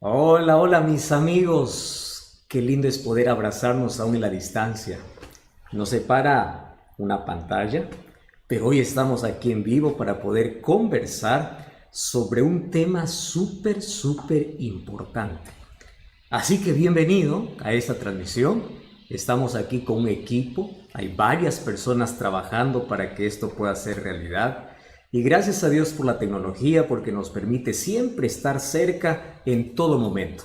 Hola, hola mis amigos. Qué lindo es poder abrazarnos aún en la distancia. Nos separa una pantalla, pero hoy estamos aquí en vivo para poder conversar sobre un tema súper importante. Así que bienvenido a esta transmisión. Estamos aquí con un equipo. Hay varias personas trabajando para que esto pueda ser realidad. Y gracias a Dios por la tecnología porque nos permite siempre estar cerca en todo momento.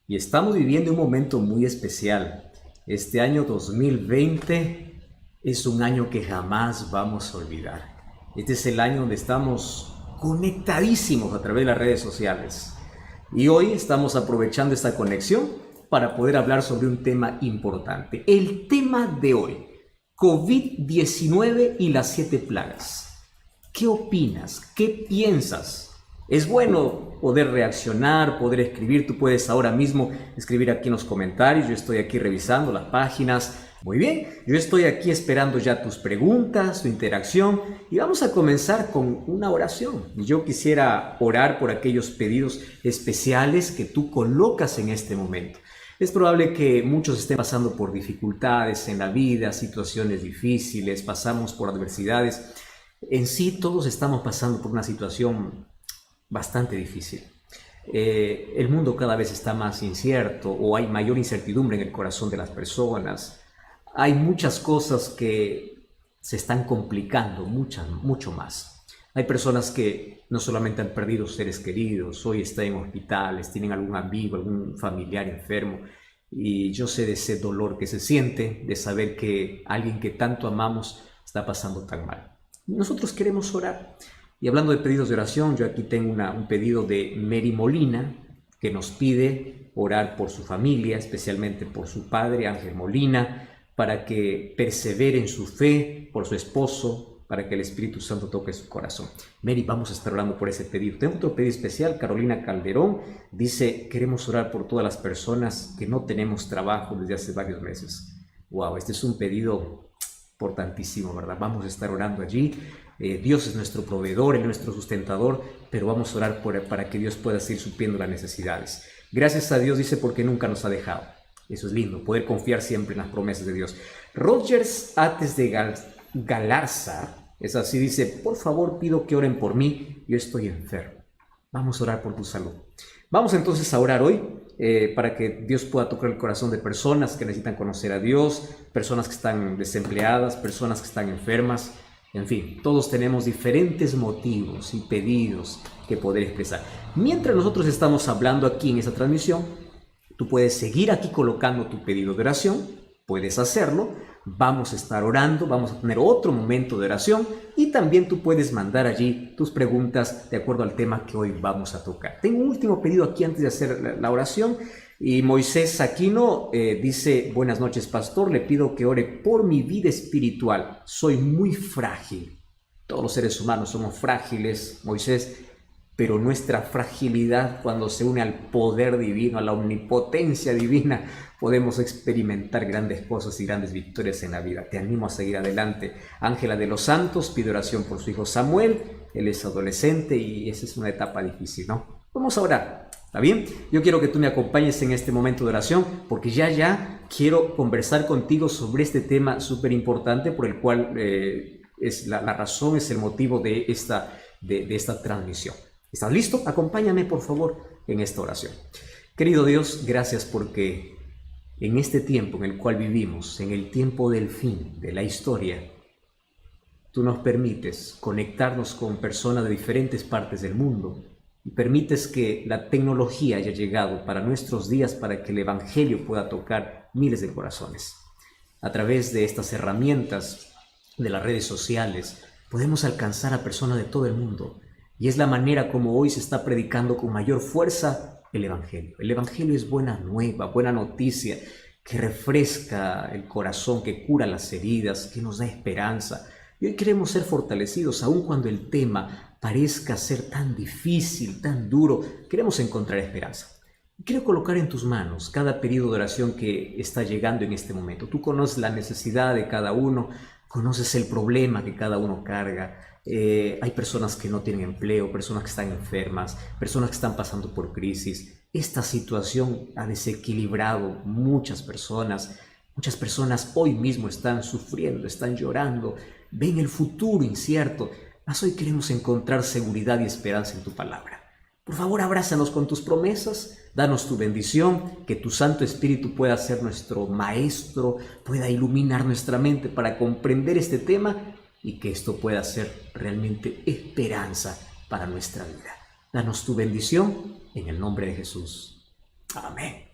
Y estamos viviendo un momento muy especial. Este año 2020 es un año que jamás vamos a olvidar. Este es el año donde estamos conectadísimos a través de las redes sociales. Y hoy estamos aprovechando esta conexión para poder hablar sobre un tema importante. El tema de hoy, COVID-19 y las 7 plagas. ¿Qué opinas? ¿Qué piensas? Es bueno poder reaccionar, poder escribir. Tú puedes ahora mismo escribir aquí en los comentarios. Yo estoy aquí revisando las páginas. Muy bien, yo estoy aquí esperando ya tus preguntas, tu interacción y vamos a comenzar con una oración. Yo quisiera orar por aquellos pedidos especiales que tú colocas en este momento. Es probable que muchos estén pasando por dificultades en la vida, situaciones difíciles, pasamos por adversidades. En sí, todos estamos pasando por una situación bastante difícil. El mundo cada vez está más incierto o hay mayor incertidumbre en el corazón de las personas. Hay muchas cosas que se están complicando mucho más. Hay personas que no solamente han perdido seres queridos, hoy están en hospitales, tienen algún amigo, algún familiar enfermo. Y yo sé de ese dolor que se siente, de saber que alguien que tanto amamos está pasando tan mal. Nosotros queremos orar. Y hablando de pedidos de oración, yo aquí tengo un pedido de Mary Molina, que nos pide orar por su familia, especialmente por su padre, Ángel Molina, para que persevere en su fe, por su esposo, para que el Espíritu Santo toque su corazón. Mary, vamos a estar orando por ese pedido. Tengo otro pedido especial. Carolina Calderón dice, queremos orar por todas las personas que no tenemos trabajo desde hace varios meses. Wow, este es un pedido importantísimo, ¿verdad? Vamos a estar orando allí. Dios es nuestro proveedor, es nuestro sustentador, pero vamos a orar para que Dios pueda seguir supliendo las necesidades. Gracias a Dios, dice, porque nunca nos ha dejado. Eso es lindo, poder confiar siempre en las promesas de Dios. Rogers Ates de Galarza, es así, dice, por favor pido que oren por mí, yo estoy enfermo. Vamos a orar por tu salud. Vamos entonces a orar hoy para que Dios pueda tocar el corazón de personas que necesitan conocer a Dios, personas que están desempleadas, personas que están enfermas. En fin, todos tenemos diferentes motivos y pedidos que poder expresar. Mientras nosotros estamos hablando aquí en esta transmisión, tú puedes seguir aquí colocando tu pedido de oración, puedes hacerlo, vamos a estar orando, vamos a tener otro momento de oración y también tú puedes mandar allí tus preguntas de acuerdo al tema que hoy vamos a tocar. Tengo un último pedido aquí antes de hacer la oración y Moisés Aquino dice, buenas noches pastor, le pido que ore por mi vida espiritual, soy muy frágil. Todos los seres humanos somos frágiles, Moisés, pero nuestra fragilidad cuando se une al poder divino, a la omnipotencia divina, podemos experimentar grandes cosas y grandes victorias en la vida. Te animo a seguir adelante. Ángela de los Santos pide oración por su hijo Samuel, él es adolescente y esa es una etapa difícil, ¿no? Vamos a orar, ¿está bien? Yo quiero que tú me acompañes en este momento de oración porque ya quiero conversar contigo sobre este tema súper importante por el cual es la razón, es el motivo de esta transmisión. ¿Estás listo? Acompáñame, por favor, en esta oración. Querido Dios, gracias porque en este tiempo en el cual vivimos, en el tiempo del fin de la historia, tú nos permites conectarnos con personas de diferentes partes del mundo y permites que la tecnología haya llegado para nuestros días para que el Evangelio pueda tocar miles de corazones. A través de estas herramientas de las redes sociales podemos alcanzar a personas de todo el mundo. Y es la manera como hoy se está predicando con mayor fuerza el Evangelio. El Evangelio es buena nueva, buena noticia, que refresca el corazón, que cura las heridas, que nos da esperanza. Y hoy queremos ser fortalecidos, aun cuando el tema parezca ser tan difícil, tan duro. Queremos encontrar esperanza. Quiero colocar en tus manos cada pedido de oración que está llegando en este momento. Tú conoces la necesidad de cada uno, conoces el problema que cada uno carga. Hay personas que no tienen empleo, personas que están enfermas, personas que están pasando por crisis. Esta situación ha desequilibrado muchas personas. Muchas personas hoy mismo están sufriendo, están llorando, ven el futuro incierto. Mas hoy queremos encontrar seguridad y esperanza en tu palabra. Por favor, abrázanos con tus promesas, danos tu bendición, que tu Santo Espíritu pueda ser nuestro maestro, pueda iluminar nuestra mente para comprender este tema y que esto pueda ser realmente esperanza para nuestra vida. Danos tu bendición en el nombre de Jesús. Amén.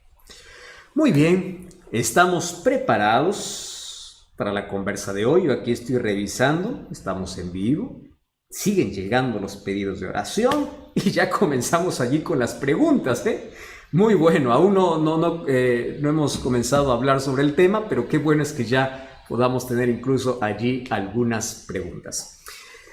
Muy bien, estamos preparados para la conversa de hoy. Yo aquí estoy revisando, estamos en vivo. Siguen llegando los pedidos de oración y ya comenzamos allí con las preguntas, ¿eh? Muy bueno, aún no hemos comenzado a hablar sobre el tema, pero qué bueno es que ya podamos tener incluso allí algunas preguntas.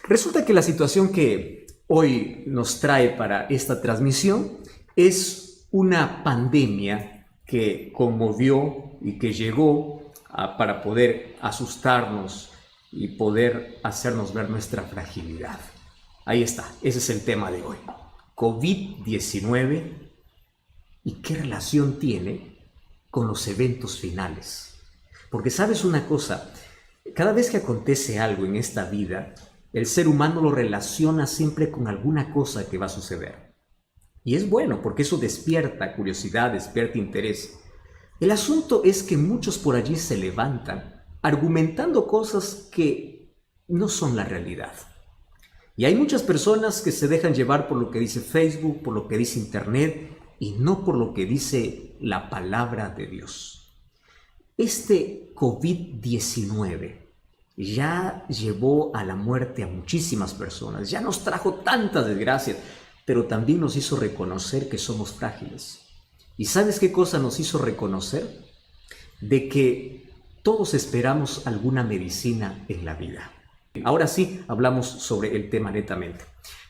Resulta que la situación que hoy nos trae para esta transmisión es una pandemia que conmovió y que llegó para poder asustarnos y poder hacernos ver nuestra fragilidad. Ahí está, ese es el tema de hoy. COVID-19 y qué relación tiene con los eventos finales. Porque sabes una cosa, cada vez que acontece algo en esta vida, el ser humano lo relaciona siempre con alguna cosa que va a suceder. Y es bueno porque eso despierta curiosidad, despierta interés. El asunto es que muchos por allí se levantan argumentando cosas que no son la realidad. Y hay muchas personas que se dejan llevar por lo que dice Facebook, por lo que dice Internet y no por lo que dice la palabra de Dios. Este COVID-19 ya llevó a la muerte a muchísimas personas, ya nos trajo tantas desgracias, pero también nos hizo reconocer que somos frágiles. ¿Y sabes qué cosa nos hizo reconocer? De que todos esperamos alguna medicina en la vida. Ahora sí, hablamos sobre el tema netamente.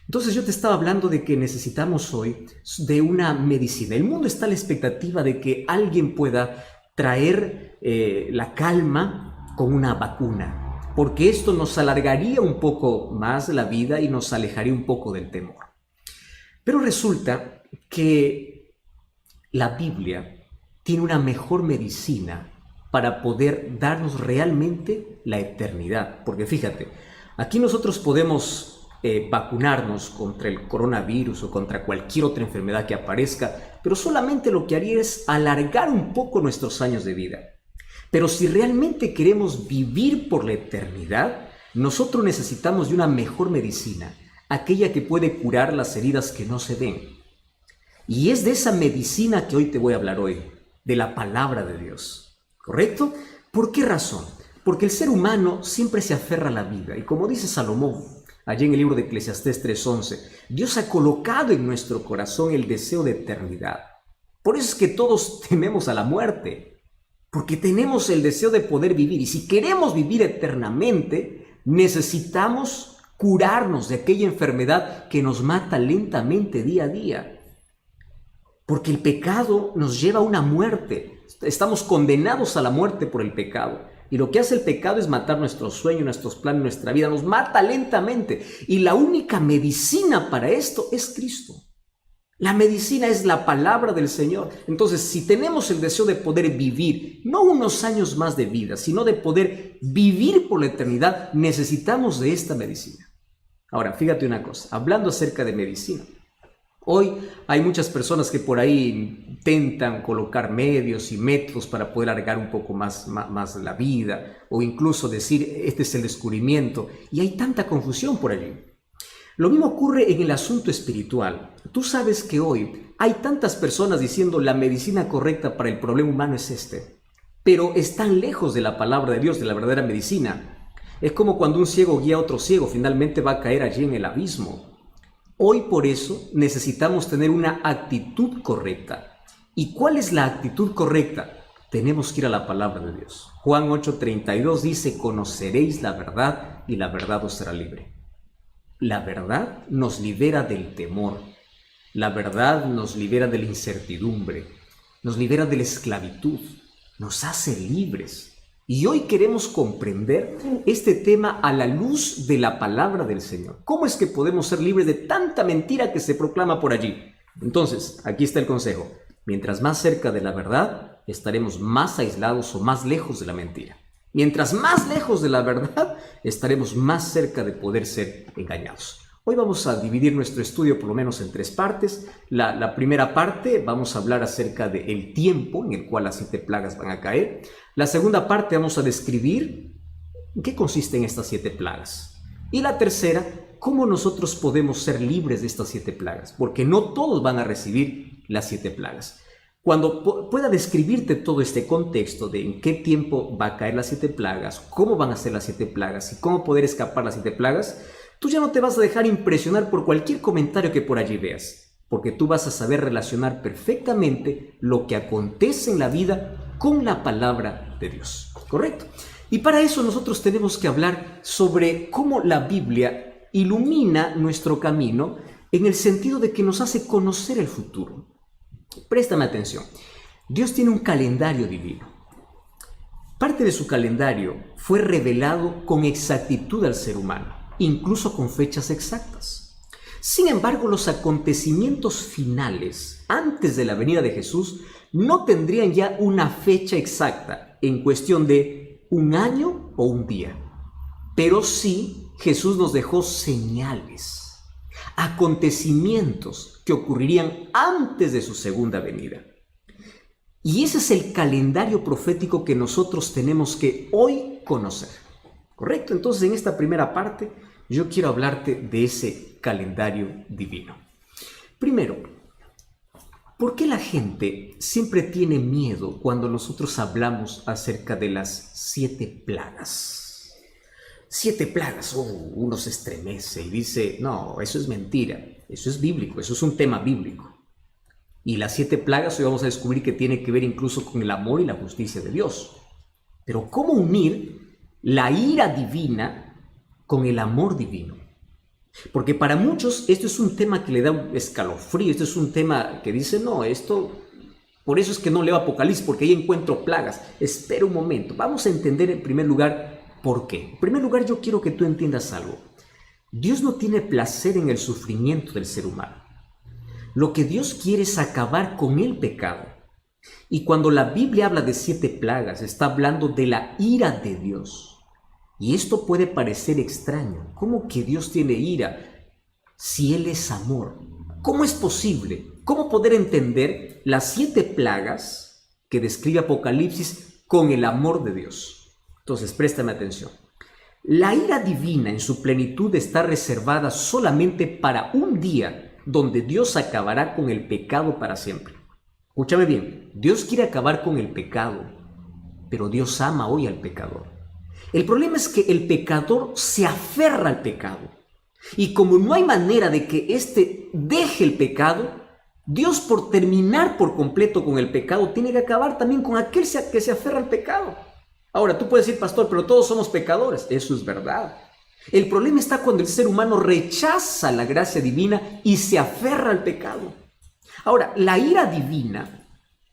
Entonces yo te estaba hablando de que necesitamos hoy de una medicina. El mundo está a la expectativa de que alguien pueda traer la calma con una vacuna, porque esto nos alargaría un poco más la vida y nos alejaría un poco del temor. Pero resulta que la Biblia tiene una mejor medicina para poder darnos realmente la eternidad. Porque fíjate, aquí nosotros podemos vacunarnos contra el coronavirus o contra cualquier otra enfermedad que aparezca, pero solamente lo que haría es alargar un poco nuestros años de vida. Pero si realmente queremos vivir por la eternidad, nosotros necesitamos de una mejor medicina, aquella que puede curar las heridas que no se ven. Y es de esa medicina que hoy te voy a hablar hoy, de la palabra de Dios. ¿Correcto? ¿Por qué razón? Porque el ser humano siempre se aferra a la vida. Y como dice Salomón, allí en el libro de Eclesiastés 3:11, Dios ha colocado en nuestro corazón el deseo de eternidad. Por eso es que todos tememos a la muerte, porque tenemos el deseo de poder vivir. Y si queremos vivir eternamente, necesitamos curarnos de aquella enfermedad que nos mata lentamente día a día. Porque el pecado nos lleva a una muerte. Estamos condenados a la muerte por el pecado. Y lo que hace el pecado es matar nuestros sueños, nuestros planes, nuestra vida. Nos mata lentamente. Y la única medicina para esto es Cristo. La medicina es la palabra del Señor. Entonces, si tenemos el deseo de poder vivir, no unos años más de vida, sino de poder vivir por la eternidad, necesitamos de esta medicina. Ahora, fíjate una cosa, hablando acerca de medicina. Hoy hay muchas personas que por ahí intentan colocar medios y métodos para poder alargar un poco más la vida, o incluso decir, este es el descubrimiento, y hay tanta confusión por allí. Lo mismo ocurre en el asunto espiritual. Tú sabes que hoy hay tantas personas diciendo la medicina correcta para el problema humano es este, pero están lejos de la palabra de Dios, de la verdadera medicina. Es como cuando un ciego guía a otro ciego, finalmente va a caer allí en el abismo. Hoy por eso necesitamos tener una actitud correcta. ¿Y cuál es la actitud correcta? Tenemos que ir a la palabra de Dios. Juan 8:32 dice, conoceréis la verdad y la verdad os hará libre. La verdad nos libera del temor. La verdad nos libera de la incertidumbre. Nos libera de la esclavitud. Nos hace libres. Y hoy queremos comprender este tema a la luz de la palabra del Señor. ¿Cómo es que podemos ser libres de tanta mentira que se proclama por allí? Entonces, aquí está el consejo. Mientras más cerca de la verdad, estaremos más aislados o más lejos de la mentira. Mientras más lejos de la verdad, estaremos más cerca de poder ser engañados. Hoy vamos a dividir nuestro estudio por lo menos en 3 partes. La primera parte vamos a hablar acerca del tiempo en el cual las 7 plagas van a caer. La segunda parte vamos a describir en qué consisten estas 7 plagas. Y la tercera, cómo nosotros podemos ser libres de estas 7 plagas, porque no todos van a recibir las 7 plagas. Cuando pueda describirte todo este contexto de en qué tiempo va a caer las 7 plagas, cómo van a ser las 7 plagas y cómo poder escapar las 7 plagas, tú ya no te vas a dejar impresionar por cualquier comentario que por allí veas, porque tú vas a saber relacionar perfectamente lo que acontece en la vida con la palabra de Dios, ¿correcto? Y para eso nosotros tenemos que hablar sobre cómo la Biblia ilumina nuestro camino en el sentido de que nos hace conocer el futuro. Préstame atención. Dios tiene un calendario divino. Parte de su calendario fue revelado con exactitud al ser humano, incluso con fechas exactas. Sin embargo, los acontecimientos finales, antes de la venida de Jesús, no tendrían ya una fecha exacta en cuestión de un año o un día. Pero sí, Jesús nos dejó señales, acontecimientos que ocurrirían antes de su segunda venida. Y ese es el calendario profético que nosotros tenemos que hoy conocer. ¿Correcto? Entonces, en esta primera parte, yo quiero hablarte de ese calendario divino. Primero, ¿por qué la gente siempre tiene miedo cuando nosotros hablamos acerca de las 7 plagas? 7 plagas, uno se estremece y dice, no, eso es mentira, eso es bíblico, eso es un tema bíblico. Y las 7 plagas hoy vamos a descubrir que tiene que ver incluso con el amor y la justicia de Dios. Pero ¿cómo unir la ira divina con el amor divino? Porque para muchos esto es un tema que le da un escalofrío, esto es un tema que dice, no, esto, por eso es que no leo Apocalipsis, porque ahí encuentro plagas. Espera un momento, vamos a entender en primer lugar por qué. En primer lugar, yo quiero que tú entiendas algo. Dios no tiene placer en el sufrimiento del ser humano. Lo que Dios quiere es acabar con el pecado. Y cuando la Biblia habla de 7 plagas, está hablando de la ira de Dios. Y esto puede parecer extraño. ¿Cómo que Dios tiene ira si Él es amor? ¿Cómo es posible? ¿Cómo poder entender las 7 plagas que describe Apocalipsis con el amor de Dios? Entonces, préstame atención. La ira divina en su plenitud está reservada solamente para un día donde Dios acabará con el pecado para siempre. Escúchame bien, Dios quiere acabar con el pecado, pero Dios ama hoy al pecador. El problema es que el pecador se aferra al pecado. Y como no hay manera de que éste deje el pecado, Dios, por terminar por completo con el pecado, tiene que acabar también con aquel que se aferra al pecado. Ahora, tú puedes decir, pastor, pero todos somos pecadores. Eso es verdad. El problema está cuando el ser humano rechaza la gracia divina y se aferra al pecado. Ahora, la ira divina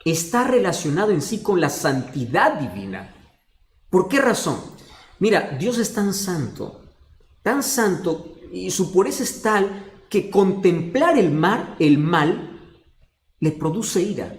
está relacionada en sí con la santidad divina. ¿Por qué razón? Mira, Dios es tan santo, y su pureza es tal que contemplar el mal le produce ira.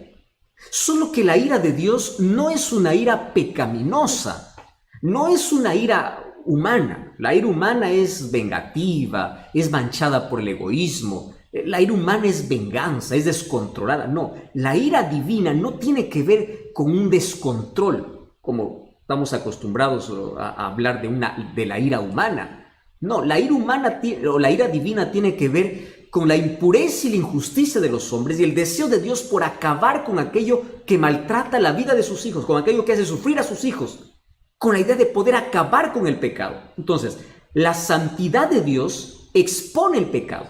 Solo que la ira de Dios no es una ira pecaminosa, no es una ira humana. La ira humana es vengativa, es manchada por el egoísmo. La ira humana es venganza, es descontrolada. No, la ira divina no tiene que ver con un descontrol, como estamos acostumbrados a hablar de la ira humana. No, la ira humana o la ira divina tiene que ver con la impureza y la injusticia de los hombres y el deseo de Dios por acabar con aquello que maltrata la vida de sus hijos, con aquello que hace sufrir a sus hijos, con la idea de poder acabar con el pecado. Entonces, la santidad de Dios expone el pecado.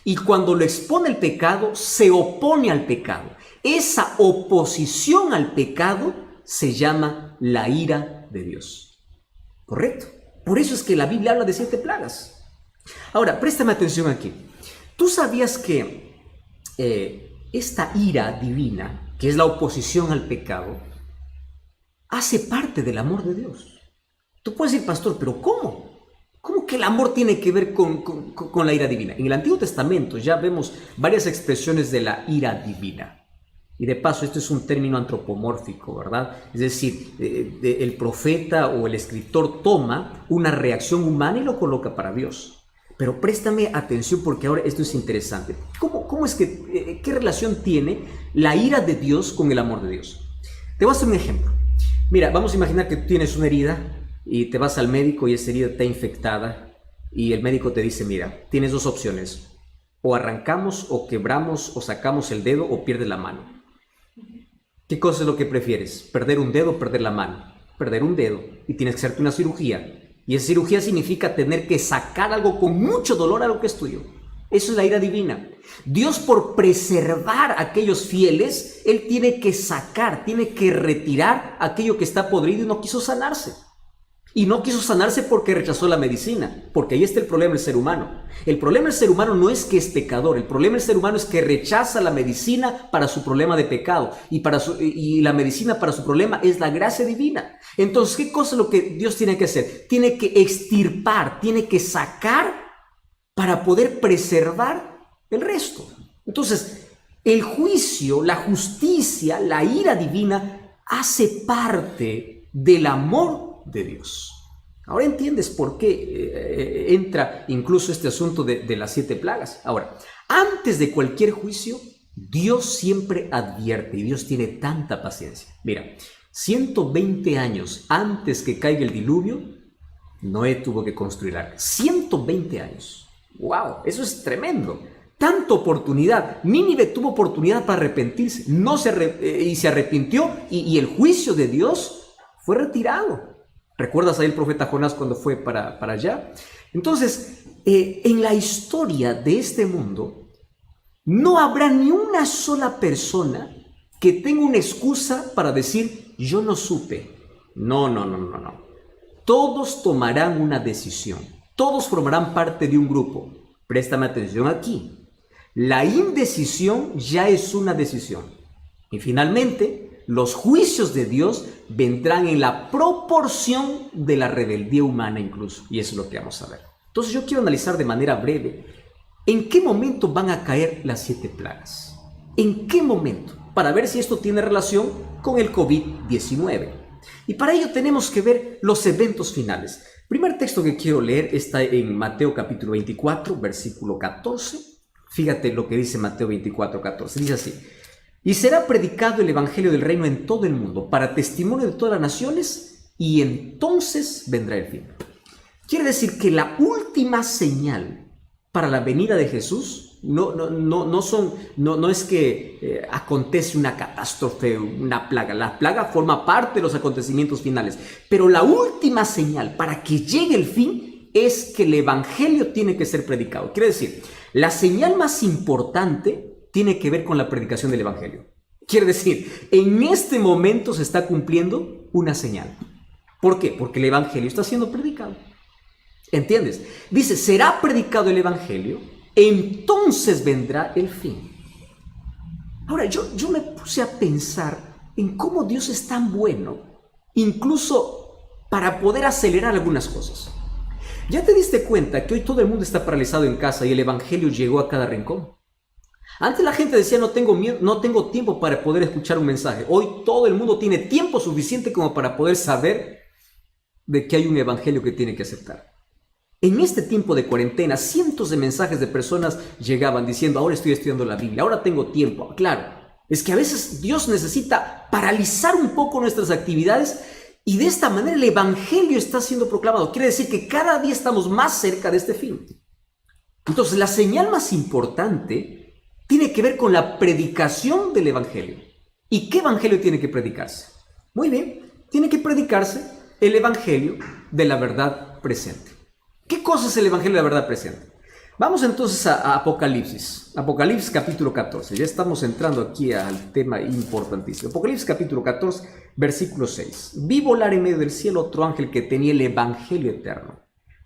Y cuando lo expone el pecado, se opone al pecado. Esa oposición al pecado se llama la ira de Dios. ¿Correcto? Por eso es que la Biblia habla de 7 plagas. Ahora, préstame atención aquí. ¿Tú sabías que esta ira divina, que es la oposición al pecado, hace parte del amor de Dios? Tú puedes decir, pastor, ¿pero cómo? ¿Cómo que el amor tiene que ver con la ira divina? En el Antiguo Testamento ya vemos varias expresiones de la ira divina. Y de paso, esto es un término antropomórfico, ¿verdad? Es decir, el profeta o el escritor toma una reacción humana y lo coloca para Dios. Pero préstame atención porque ahora esto es interesante. ¿Cómo es que, qué relación tiene la ira de Dios con el amor de Dios? Te voy a hacer un ejemplo. Mira, vamos a imaginar que tú tienes una herida y te vas al médico y esa herida está infectada y el médico te dice, mira, tienes dos opciones. O arrancamos o quebramos o sacamos el dedo o pierdes la mano. ¿Qué cosa es lo que prefieres? ¿Perder un dedo o perder la mano? Perder un dedo y tienes que hacerte una cirugía. Y esa cirugía significa tener que sacar algo con mucho dolor a lo que es tuyo. Eso es la ira divina. Dios, por preservar a aquellos fieles, Él tiene que sacar, tiene que retirar aquello que está podrido y no quiso sanarse. Y no quiso sanarse porque rechazó la medicina, porque ahí está el problema del ser humano. El problema del ser humano no es que es pecador, el problema del ser humano es que rechaza la medicina para su problema de pecado y la medicina para su problema es la gracia divina. Entonces, ¿qué cosa es lo que Dios tiene que hacer? Tiene que extirpar, tiene que sacar para poder preservar el resto. Entonces, el juicio, la justicia, la ira divina hace parte del amor de Dios. Ahora entiendes por qué entra incluso este asunto de las 7 plagas. Ahora, antes de cualquier juicio, Dios siempre advierte y Dios tiene tanta paciencia. Mira, 120 años antes que caiga el diluvio, Noé tuvo que construir arca. 120 años. ¡Wow! Eso es tremendo. Tanta oportunidad. Nínive tuvo oportunidad para arrepentirse. Y se arrepintió y el juicio de Dios fue retirado. ¿Recuerdas ahí el profeta Jonás cuando fue para allá? Entonces, en la historia de este mundo, no habrá ni una sola persona que tenga una excusa para decir, yo no supe. No. Todos tomarán una decisión. Todos formarán parte de un grupo. Préstame atención aquí. La indecisión ya es una decisión. Y finalmente, los juicios de Dios vendrán en la proporción de la rebeldía humana incluso. Y eso es lo que vamos a ver. Entonces yo quiero analizar de manera breve en qué momento van a caer las 7 plagas. ¿En qué momento? Para ver si esto tiene relación con el COVID-19. Y para ello tenemos que ver los eventos finales. El primer texto que quiero leer está en Mateo capítulo 24, versículo 14. Fíjate lo que dice Mateo 24, 14. Dice así. Y será predicado el evangelio del reino en todo el mundo, para testimonio de todas las naciones, y entonces vendrá el fin. Quiere decir que la última señal para la venida de Jesús no es que acontece una catástrofe, una plaga. La plaga forma parte de los acontecimientos finales, pero la última señal para que llegue el fin es que el evangelio tiene que ser predicado. Quiere decir, la señal más importante tiene que ver con la predicación del evangelio. Quiere decir, en este momento se está cumpliendo una señal. ¿Por qué? Porque el evangelio está siendo predicado. ¿Entiendes? Dice, será predicado el evangelio, entonces vendrá el fin. Ahora, yo me puse a pensar en cómo Dios es tan bueno, incluso para poder acelerar algunas cosas. ¿Ya te diste cuenta que hoy todo el mundo está paralizado en casa y el evangelio llegó a cada rincón? Antes la gente decía, no tengo tiempo para poder escuchar un mensaje. Hoy todo el mundo tiene tiempo suficiente como para poder saber de que hay un evangelio que tiene que aceptar. En este tiempo de cuarentena, cientos de mensajes de personas llegaban diciendo, ahora estoy estudiando la Biblia, ahora tengo tiempo. Claro, es que a veces Dios necesita paralizar un poco nuestras actividades y de esta manera el evangelio está siendo proclamado. Quiere decir que cada día estamos más cerca de este fin. Entonces, la señal más importante tiene que ver con la predicación del evangelio. ¿Y qué evangelio tiene que predicarse? Muy bien, tiene que predicarse el evangelio de la verdad presente. ¿Qué cosa es el evangelio de la verdad presente? Vamos entonces a Apocalipsis. Apocalipsis capítulo 14. Ya estamos entrando aquí al tema importantísimo. Apocalipsis capítulo 14, versículo 6. Vi volar en medio del cielo otro ángel que tenía el evangelio eterno,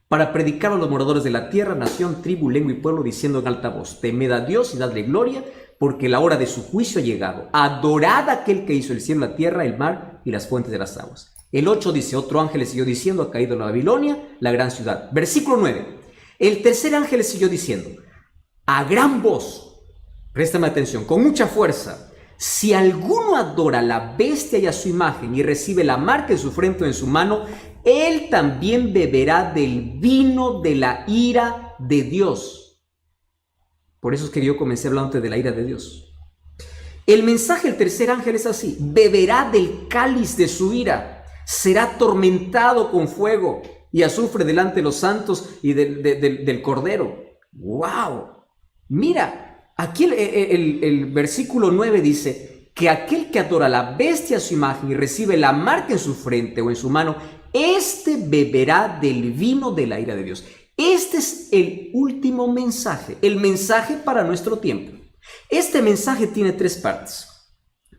para predicar a los moradores de la tierra, nación, tribu, lengua y pueblo, diciendo en alta voz, temed a Dios y dadle gloria, porque la hora de su juicio ha llegado. Adorad a aquel que hizo el cielo, la tierra, el mar y las fuentes de las aguas. El 8 dice, otro ángel le siguió diciendo, ha caído en Babilonia, la gran ciudad. Versículo 9, el tercer ángel le siguió diciendo, a gran voz, préstame atención, con mucha fuerza, si alguno adora a la bestia y a su imagen y recibe la marca en su frente o en su mano, él también beberá del vino de la ira de Dios. Por eso es que yo comencé hablando de la ira de Dios. El mensaje del tercer ángel es así, beberá del cáliz de su ira, será atormentado con fuego y azufre delante de los santos y del Cordero. ¡Wow! Mira, aquí el versículo 9 dice que aquel que adora a la bestia a su imagen y recibe la marca en su frente o en su mano, este beberá del vino de la ira de Dios. Este es el último mensaje, el mensaje para nuestro tiempo. Este mensaje tiene tres partes.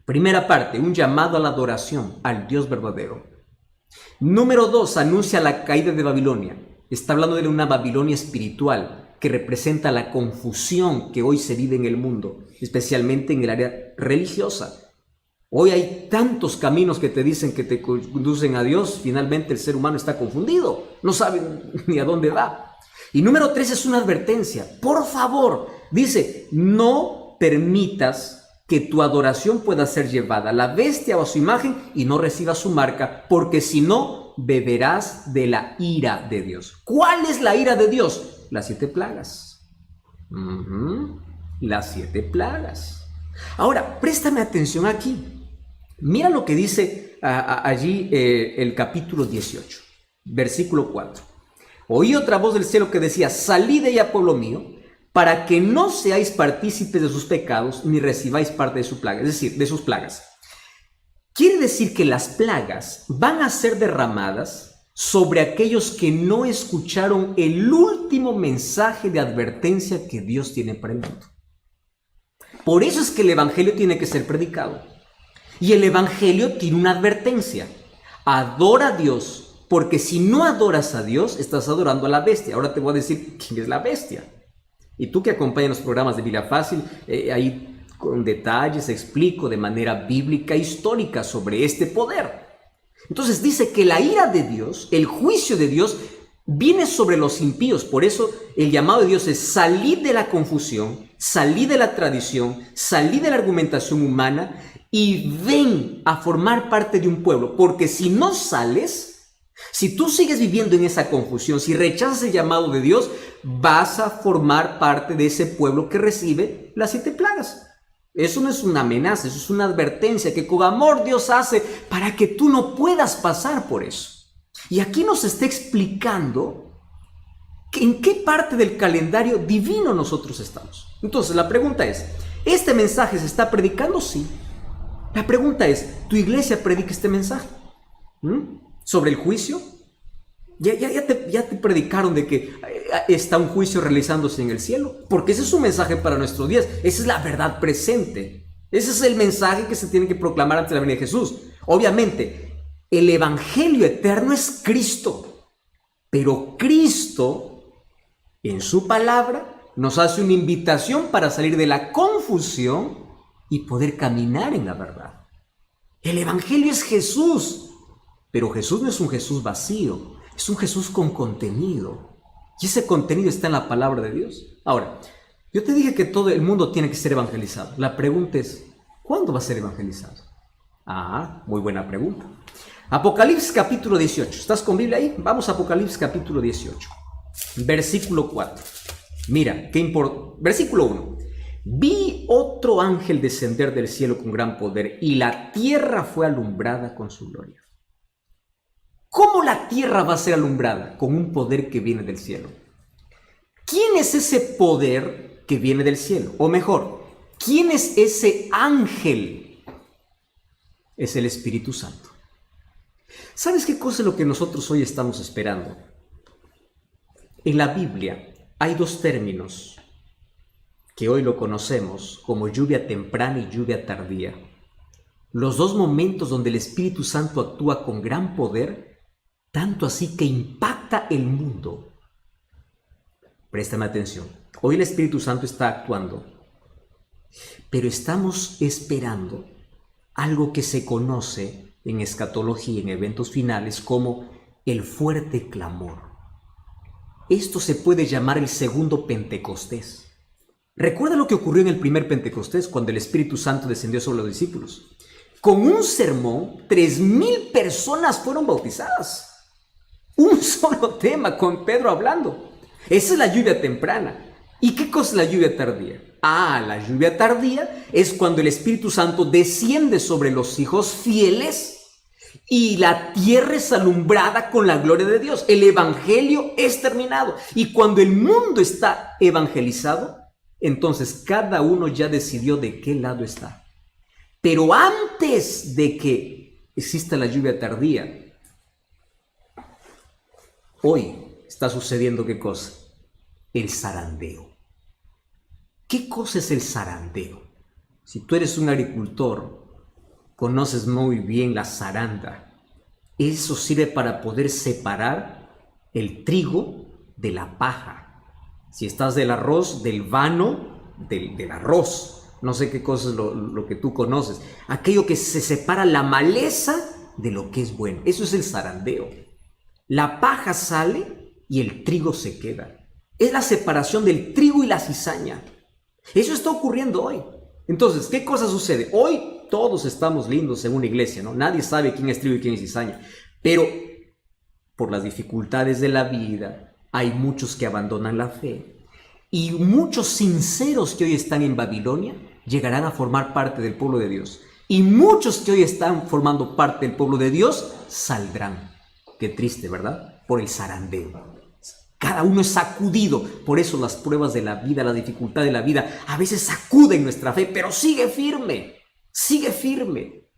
Primera parte, un llamado a la adoración al Dios verdadero. Número 2, anuncia la caída de Babilonia. Está hablando de una Babilonia espiritual que representa la confusión que hoy se vive en el mundo, especialmente en el área religiosa. Hoy hay tantos caminos que te dicen que te conducen a Dios, finalmente el ser humano está confundido, no sabe ni a dónde va. Y número 3 es una advertencia. Por favor, dice, no permitas que tu adoración pueda ser llevada a la bestia o a su imagen y no recibas su marca, porque si no, beberás de la ira de Dios. ¿Cuál es la ira de Dios? Las 7 plagas. Las 7 plagas. Ahora, préstame atención aquí. Mira lo que dice allí el capítulo 18, versículo 4. Oí otra voz del cielo que decía, salid de ella, pueblo mío, para que no seáis partícipes de sus pecados, ni recibáis parte de su plaga, es decir, de sus plagas. Quiere decir que las plagas van a ser derramadas sobre aquellos que no escucharon el último mensaje de advertencia que Dios tiene para el mundo. Por eso es que el evangelio tiene que ser predicado. Y el evangelio tiene una advertencia. Adora a Dios, porque si no adoras a Dios, estás adorando a la bestia. Ahora te voy a decir quién es la bestia. Y tú que acompañas los programas de Biblia Fácil, ahí con detalles explico de manera bíblica e histórica sobre este poder. Entonces dice que la ira de Dios, el juicio de Dios, viene sobre los impíos. Por eso el llamado de Dios es salir de la confusión, salir de la tradición, salir de la argumentación humana y ven a formar parte de un pueblo. Porque si no sales, si tú sigues viviendo en esa confusión, si rechazas el llamado de Dios, vas a formar parte de ese pueblo que recibe las 7 plagas. Eso no es una amenaza, eso es una advertencia que con amor Dios hace para que tú no puedas pasar por eso. Y aquí nos está explicando en qué parte del calendario divino nosotros estamos. Entonces la pregunta es, ¿este mensaje se está predicando? Sí. La pregunta es, ¿tu iglesia predica este mensaje? ¿Sobre el juicio? Ya te predicaron de que está un juicio realizándose en el cielo, porque ese es un mensaje para nuestros días, esa es la verdad presente, ese es el mensaje que se tiene que proclamar ante la venida de Jesús. Obviamente, el evangelio eterno es Cristo, pero Cristo, en su palabra, nos hace una invitación para salir de la confusión y poder caminar en la verdad. El evangelio es Jesús, pero Jesús no es un Jesús vacío, es un Jesús con contenido. Y ese contenido está en la palabra de Dios. Ahora, yo te dije que todo el mundo tiene que ser evangelizado. La pregunta es, ¿cuándo va a ser evangelizado? Muy buena pregunta. Apocalipsis capítulo 18. ¿Estás con Biblia ahí? Vamos a Apocalipsis capítulo 18. Versículo 4. Mira, qué importante. Versículo 1. Vi otro ángel descender del cielo con gran poder y la tierra fue alumbrada con su gloria. ¿Cómo la tierra va a ser alumbrada? Con un poder que viene del cielo. ¿Quién es ese poder que viene del cielo? O mejor, ¿quién es ese ángel? Es el Espíritu Santo. ¿Sabes qué cosa es lo que nosotros hoy estamos esperando? En la Biblia hay 2 términos que hoy lo conocemos como lluvia temprana y lluvia tardía. Los 2 momentos donde el Espíritu Santo actúa con gran poder, tanto así que impacta el mundo. Préstame atención. Hoy el Espíritu Santo está actuando, pero estamos esperando algo que se conoce en escatología, en eventos finales, como el fuerte clamor. Esto se puede llamar el segundo Pentecostés. Recuerda lo que ocurrió en el primer Pentecostés, cuando el Espíritu Santo descendió sobre los discípulos. Con un sermón, 3,000 personas fueron bautizadas. Un solo tema, con Pedro hablando. Esa es la lluvia temprana. ¿Y qué cosa es la lluvia tardía? La lluvia tardía es cuando el Espíritu Santo desciende sobre los hijos fieles y la tierra es alumbrada con la gloria de Dios. El evangelio es terminado. Y cuando el mundo está evangelizado, entonces cada uno ya decidió de qué lado está. Pero antes de que exista la lluvia tardía, hoy está sucediendo ¿qué cosa? El zarandeo. ¿Qué cosa es el zarandeo? Si tú eres un agricultor, conoces muy bien la zaranda. Eso sirve para poder separar el trigo de la paja. Si estás del arroz, del vano, del arroz. No sé qué cosa es lo que tú conoces. Aquello que se separa la maleza de lo que es bueno. Eso es el zarandeo. La paja sale y el trigo se queda. Es la separación del trigo y la cizaña. Eso está ocurriendo hoy. Entonces, ¿qué cosa sucede? Hoy todos estamos lindos en una iglesia, ¿no? Nadie sabe quién es trigo y quién es cizaña. Pero por las dificultades de la vida, hay muchos que abandonan la fe. Y muchos sinceros que hoy están en Babilonia llegarán a formar parte del pueblo de Dios. Y muchos que hoy están formando parte del pueblo de Dios saldrán. Qué triste, ¿verdad? Por el zarandeo. Cada uno es sacudido. Por eso las pruebas de la vida, la dificultad de la vida, a veces sacuden nuestra fe, pero sigue firme. Sigue firme.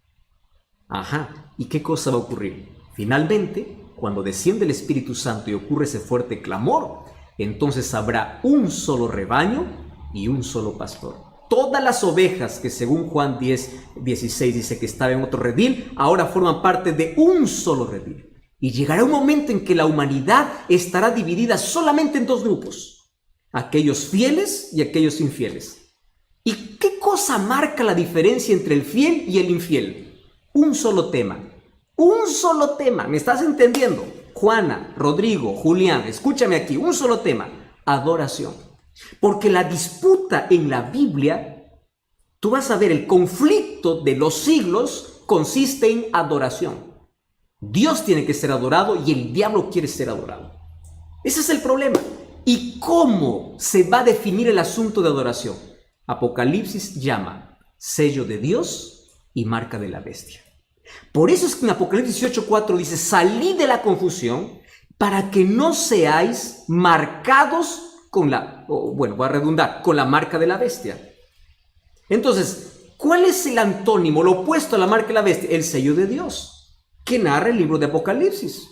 ¿Y qué cosa va a ocurrir? Finalmente, cuando desciende el Espíritu Santo y ocurre ese fuerte clamor, entonces habrá un solo rebaño y un solo pastor. Todas las ovejas que según Juan 10:16 dice que estaban en otro redil, ahora forman parte de un solo redil. Y llegará un momento en que la humanidad estará dividida solamente en dos grupos, aquellos fieles y aquellos infieles. ¿Y qué cosa marca la diferencia entre el fiel y el infiel? Un solo tema. Un solo tema. ¿Me estás entendiendo? Juana, Rodrigo, Julián, escúchame aquí. Un solo tema. Adoración. Porque la disputa en la Biblia, tú vas a ver, el conflicto de los siglos consiste en adoración. Dios tiene que ser adorado y el diablo quiere ser adorado. Ese es el problema. ¿Y cómo se va a definir el asunto de adoración? Apocalipsis llama sello de Dios y marca de la bestia. Por eso es que en Apocalipsis 18:4 dice: salid de la confusión para que no seáis marcados con voy a redundar, con la marca de la bestia. Entonces, ¿cuál es el antónimo, lo opuesto a la marca de la bestia? El sello de Dios, que narra el libro de Apocalipsis.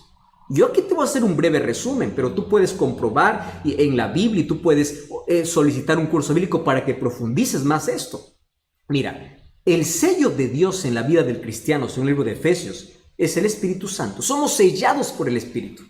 Yo aquí te voy a hacer un breve resumen, pero tú puedes comprobar en la Biblia y tú puedes solicitar un curso bíblico para que profundices más esto. Mira, el sello de Dios en la vida del cristiano, según el libro de Efesios, es el Espíritu Santo. Somos sellados por el Espíritu.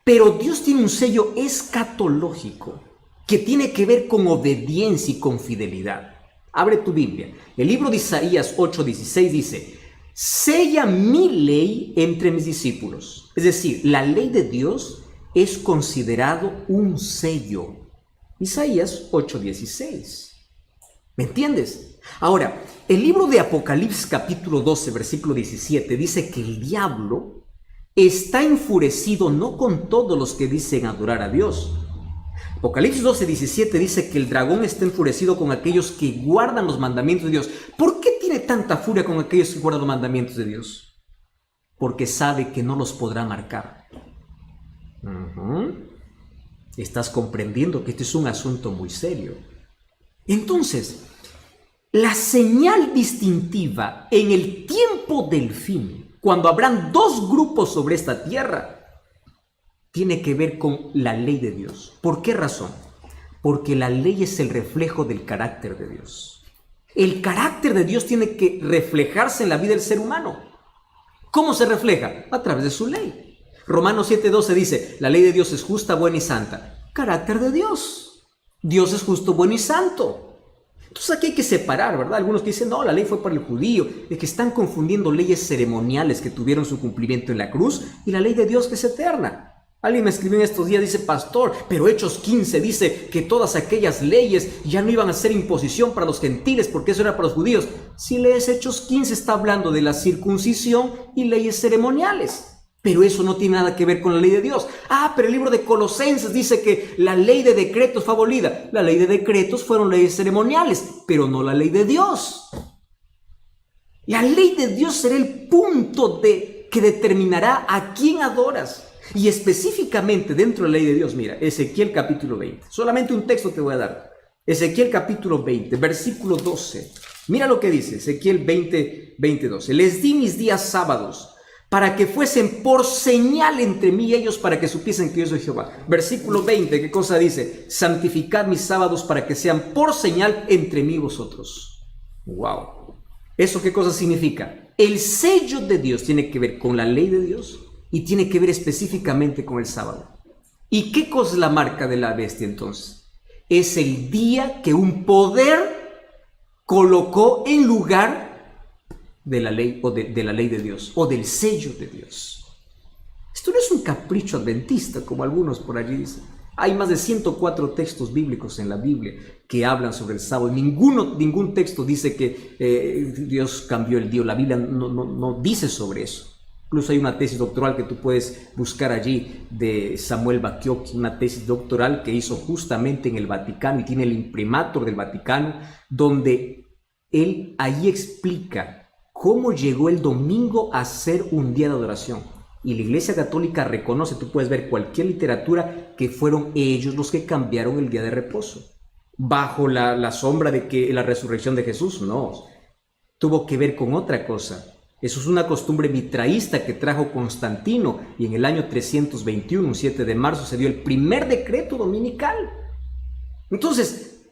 Pero Dios tiene un sello escatológico que tiene que ver con obediencia y con fidelidad. Abre tu Biblia. El libro de Isaías 8:16 dice: sella mi ley entre mis discípulos. Es decir, la ley de Dios es considerado un sello. Isaías 8:16. ¿Me entiendes? Ahora, el libro de Apocalipsis capítulo 12, versículo 17 dice que el diablo está enfurecido no con todos los que dicen adorar a Dios. Apocalipsis 12:17 dice que el dragón está enfurecido con aquellos que guardan los mandamientos de Dios. ¿Por qué tiene tanta furia con aquellos que guardan los mandamientos de Dios? Porque sabe que no los podrá marcar. Estás comprendiendo que este es un asunto muy serio. Entonces, la señal distintiva en el tiempo del fin, cuando habrán dos grupos sobre esta tierra, tiene que ver con la ley de Dios. ¿Por qué razón? Porque la ley es el reflejo del carácter de Dios. El carácter de Dios tiene que reflejarse en la vida del ser humano. ¿Cómo se refleja? A través de su ley. Romanos 7:12 dice: la ley de Dios es justa, buena y santa. Carácter de Dios. Dios es justo, bueno y santo. Entonces aquí hay que separar, ¿verdad? Algunos que dicen, no, la ley fue para el judío, es que están confundiendo leyes ceremoniales que tuvieron su cumplimiento en la cruz y la ley de Dios que es eterna. Alguien me escribió en estos días, dice, pastor, pero Hechos 15 dice que todas aquellas leyes ya no iban a ser imposición para los gentiles porque eso era para los judíos. Si lees Hechos 15 está hablando de la circuncisión y leyes ceremoniales. Pero eso no tiene nada que ver con la ley de Dios. Pero el libro de Colosenses dice que la ley de decretos fue abolida. La ley de decretos fueron leyes ceremoniales, pero no la ley de Dios. La ley de Dios será el punto que determinará a quién adoras. Y específicamente dentro de la ley de Dios, mira, Ezequiel capítulo 20. Solamente un texto te voy a dar. Ezequiel capítulo 20, versículo 12. Mira lo que dice Ezequiel 20, 12. Les di mis días sábados para que fuesen por señal entre mí y ellos, para que supiesen que yo soy Jehová. Versículo 20, ¿qué cosa dice? Santificad mis sábados para que sean por señal entre mí y vosotros. ¡Wow! ¿Eso qué cosa significa? El sello de Dios tiene que ver con la ley de Dios y tiene que ver específicamente con el sábado. ¿Y qué cosa es la marca de la bestia entonces? Es el día que un poder colocó en lugar de la ley o de la ley de Dios o del sello de Dios. Esto no es un capricho adventista como algunos por allí dicen. Hay más de 104 textos bíblicos en la Biblia que hablan sobre el sábado. Ningún texto dice que Dios cambió el día. La Biblia no dice sobre eso. Incluso hay una tesis doctoral que tú puedes buscar allí de Samuel Bacchiocchi, una tesis doctoral que hizo justamente en el Vaticano y tiene el imprimatur del Vaticano, donde él ahí explica cómo llegó el domingo a ser un día de adoración. Y la Iglesia Católica reconoce, tú puedes ver cualquier literatura, que fueron ellos los que cambiaron el día de reposo. Bajo la sombra de que la resurrección de Jesús, no. Tuvo que ver con otra cosa. Eso es una costumbre mitraísta que trajo Constantino y en el año 321, un 7 de marzo, se dio el primer decreto dominical. Entonces,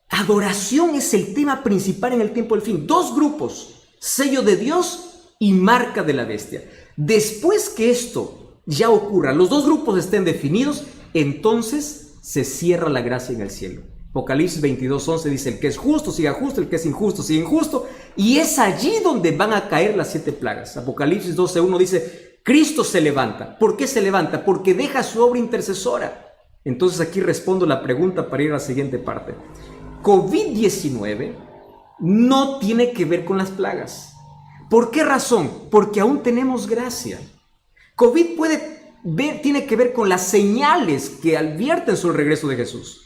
adoración es el tema principal en el tiempo del fin. Dos grupos, sello de Dios y marca de la bestia. Después que esto ya ocurra, los dos grupos estén definidos, entonces se cierra la gracia en el cielo. Apocalipsis 22:11 dice, el que es justo siga justo, el que es injusto siga injusto, y es allí donde van a caer las 7 plagas. Apocalipsis 12:1 dice, Cristo se levanta. ¿Por qué se levanta? Porque deja su obra intercesora. Entonces aquí respondo la pregunta para ir a la siguiente parte. COVID-19 no tiene que ver con las plagas. ¿Por qué razón? Porque aún tenemos gracia. COVID tiene que ver con las señales que advierten sobre el regreso de Jesús.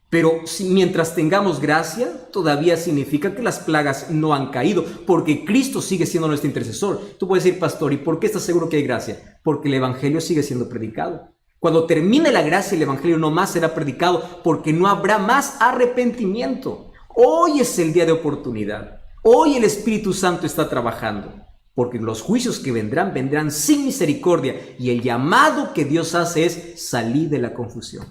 Pero mientras tengamos gracia, todavía significa que las plagas no han caído, porque Cristo sigue siendo nuestro intercesor. Tú puedes decir, pastor, ¿y por qué estás seguro que hay gracia? Porque el evangelio sigue siendo predicado. Cuando termine la gracia, el evangelio no más será predicado, porque no habrá más arrepentimiento. Hoy es el día de oportunidad. Hoy el Espíritu Santo está trabajando, porque los juicios que vendrán sin misericordia, y el llamado que Dios hace es salir de la confusión,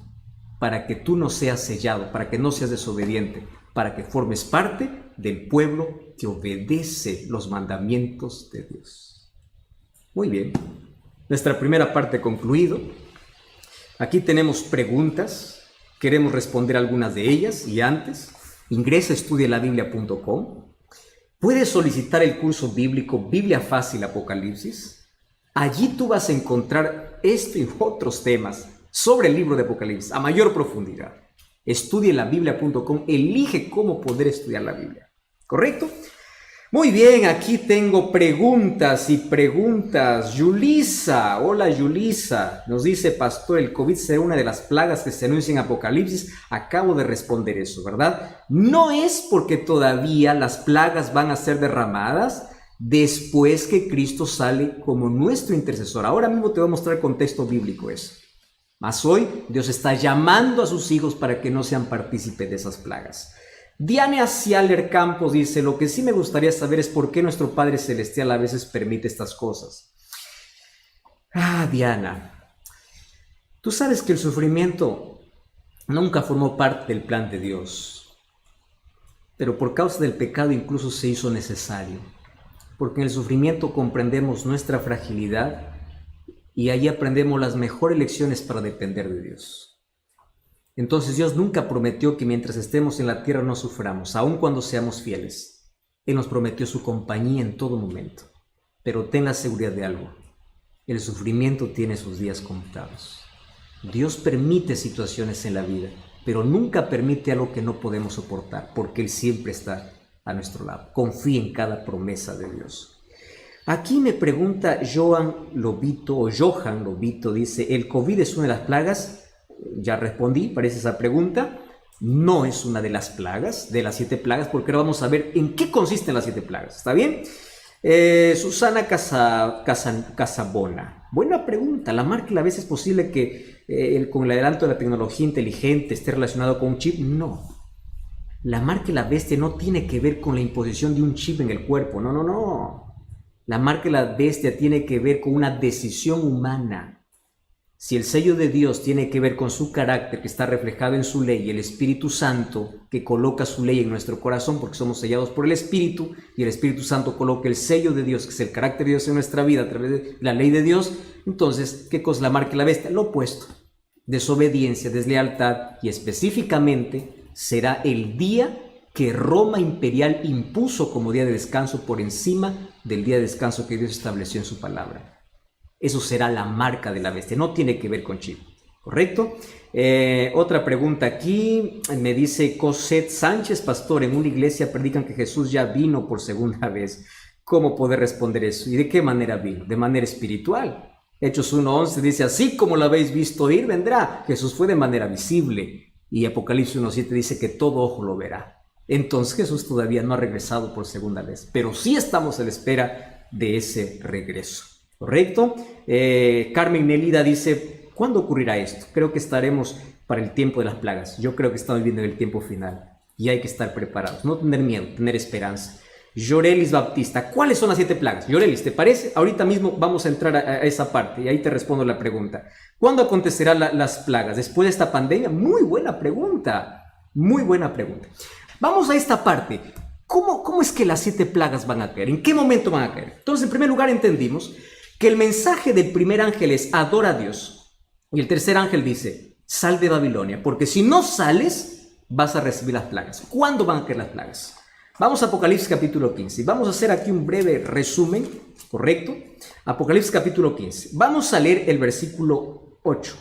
para que tú no seas sellado, para que no seas desobediente, para que formes parte del pueblo que obedece los mandamientos de Dios. Muy bien, nuestra primera parte concluido. Aquí tenemos preguntas, queremos responder algunas de ellas, y antes, ingresa a estudialabiblia.com. Puedes solicitar el curso bíblico Biblia Fácil Apocalipsis. Allí tú vas a encontrar este y otros temas sobre el libro de Apocalipsis a mayor profundidad. Estudielabiblia.com, elige cómo poder estudiar la Biblia. ¿Correcto? Muy bien, aquí tengo preguntas y preguntas. Yulisa, hola Yulisa, nos dice, pastor, el COVID será una de las plagas que se anuncian en Apocalipsis. Acabo de responder eso, ¿verdad? No es porque todavía las plagas van a ser derramadas después que Cristo sale como nuestro intercesor. Ahora mismo te voy a mostrar el contexto bíblico eso. Mas hoy Dios está llamando a sus hijos para que no sean partícipes de esas plagas. Diana Cialer Campos dice, lo que sí me gustaría saber es por qué nuestro Padre Celestial a veces permite estas cosas. Diana, tú sabes que el sufrimiento nunca formó parte del plan de Dios, pero por causa del pecado incluso se hizo necesario, porque en el sufrimiento comprendemos nuestra fragilidad y ahí aprendemos las mejores lecciones para depender de Dios. Entonces Dios nunca prometió que mientras estemos en la tierra no suframos, aun cuando seamos fieles. Él nos prometió su compañía en todo momento. Pero ten la seguridad de algo: el sufrimiento tiene sus días contados. Dios permite situaciones en la vida, pero nunca permite algo que no podemos soportar, porque Él siempre está a nuestro lado. Confía en cada promesa de Dios. Aquí me pregunta Johan Lobito, dice, ¿el COVID es una de las plagas? Ya respondí, parece esa pregunta. No es una de las plagas, de las 7 plagas, porque ahora vamos a ver en qué consisten las 7 plagas. ¿Está bien? Susana Casabona. Buena pregunta. ¿La marca y la bestia es posible que con el adelanto de la tecnología inteligente esté relacionado con un chip? No. La marca y la bestia no tiene que ver con la imposición de un chip en el cuerpo. No, no, no. La marca y la bestia tiene que ver con una decisión humana. Si el sello de Dios tiene que ver con su carácter que está reflejado en su ley, y el Espíritu Santo que coloca su ley en nuestro corazón porque somos sellados por el Espíritu, y el Espíritu Santo coloca el sello de Dios, que es el carácter de Dios en nuestra vida a través de la ley de Dios, entonces, ¿qué cosa es la marca y la bestia? Lo opuesto: desobediencia, deslealtad, y específicamente será el día que Roma imperial impuso como día de descanso por encima del día de descanso que Dios estableció en su palabra. Eso será la marca de la bestia, no tiene que ver con chip, ¿correcto? Otra pregunta aquí, me dice Cosette Sánchez, pastor, en una iglesia predican que Jesús ya vino por segunda vez. ¿Cómo poder responder eso? ¿Y de qué manera vino? De manera espiritual. Hechos 1:11 dice, así como lo habéis visto ir, vendrá. Jesús fue de manera visible. Y Apocalipsis 1:7 dice que todo ojo lo verá. Entonces Jesús todavía no ha regresado por segunda vez, pero sí estamos a la espera de ese regreso. ¿Correcto? Carmen Nelida dice, ¿cuándo ocurrirá esto? Creo que estaremos para el tiempo de las plagas. Yo creo que estamos viviendo el tiempo final y hay que estar preparados, no tener miedo, tener esperanza. Llorelis Baptista, ¿cuáles son las 7 plagas? Llorelis, ¿te parece? Ahorita mismo vamos a entrar a esa parte y ahí te respondo la pregunta. ¿Cuándo acontecerán las plagas? ¿Después de esta pandemia? Muy buena pregunta, muy buena pregunta. Vamos a esta parte. ¿Cómo es que las 7 plagas van a caer? ¿En qué momento van a caer? Entonces, en primer lugar, entendimos que el mensaje del primer ángel es adora a Dios, y el tercer ángel dice, sal de Babilonia, porque si no sales vas a recibir las plagas. ¿Cuándo van a caer las plagas? Vamos a Apocalipsis capítulo 15, vamos a hacer aquí un breve resumen, ¿correcto? Apocalipsis capítulo 15, vamos a leer el versículo 8.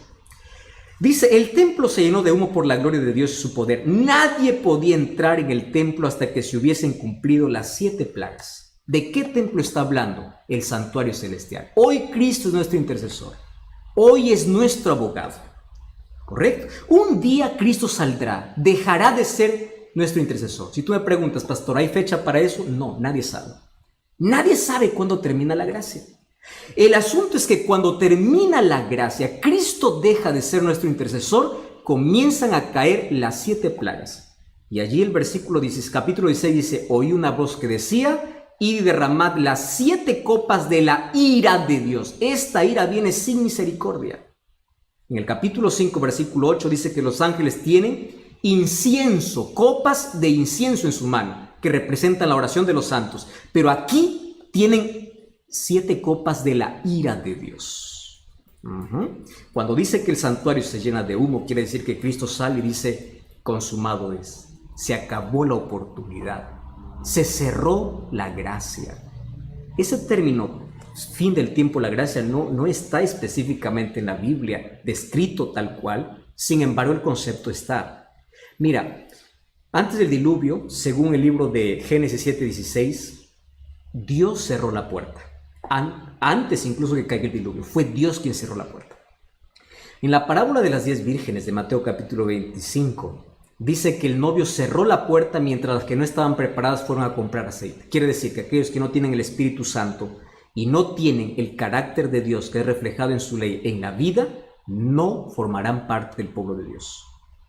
Dice, el templo se llenó de humo por la gloria de Dios y su poder. Nadie podía entrar en el templo hasta que se hubiesen cumplido las 7 plagas. ¿De qué templo está hablando? El santuario celestial. Hoy Cristo es nuestro intercesor. Hoy es nuestro abogado. ¿Correcto? Un día Cristo saldrá, dejará de ser nuestro intercesor. Si tú me preguntas, pastor, ¿hay fecha para eso? No, nadie sabe. Nadie sabe cuándo termina la gracia. El asunto es que cuando termina la gracia, Cristo deja de ser nuestro intercesor, comienzan a caer las 7 plagas. Y allí el versículo 16, capítulo 16 dice, oí una voz que decía, y derramad las 7 copas de la ira de Dios. Esta ira viene sin misericordia. En el capítulo 5, versículo 8 dice que los ángeles tienen incienso, copas de incienso en su mano, que representan la oración de los santos. Pero aquí tienen 7 copas de la ira de Dios. Cuando dice que el santuario se llena de humo, quiere decir que Cristo sale y dice, consumado es. Se acabó la oportunidad. Se cerró la gracia. Ese término, fin del tiempo, la gracia, no está específicamente en la Biblia descrito tal cual. Sin embargo, el concepto está. Mira, antes del diluvio, según el libro de Génesis 7:16, Dios cerró la puerta. Antes incluso que caiga el diluvio, fue Dios quien cerró la puerta. En la parábola de las 10 vírgenes de Mateo capítulo 25, dice que el novio cerró la puerta mientras las que no estaban preparadas fueron a comprar aceite. Quiere decir que aquellos que no tienen el Espíritu Santo y no tienen el carácter de Dios que es reflejado en su ley en la vida, no formarán parte del pueblo de Dios.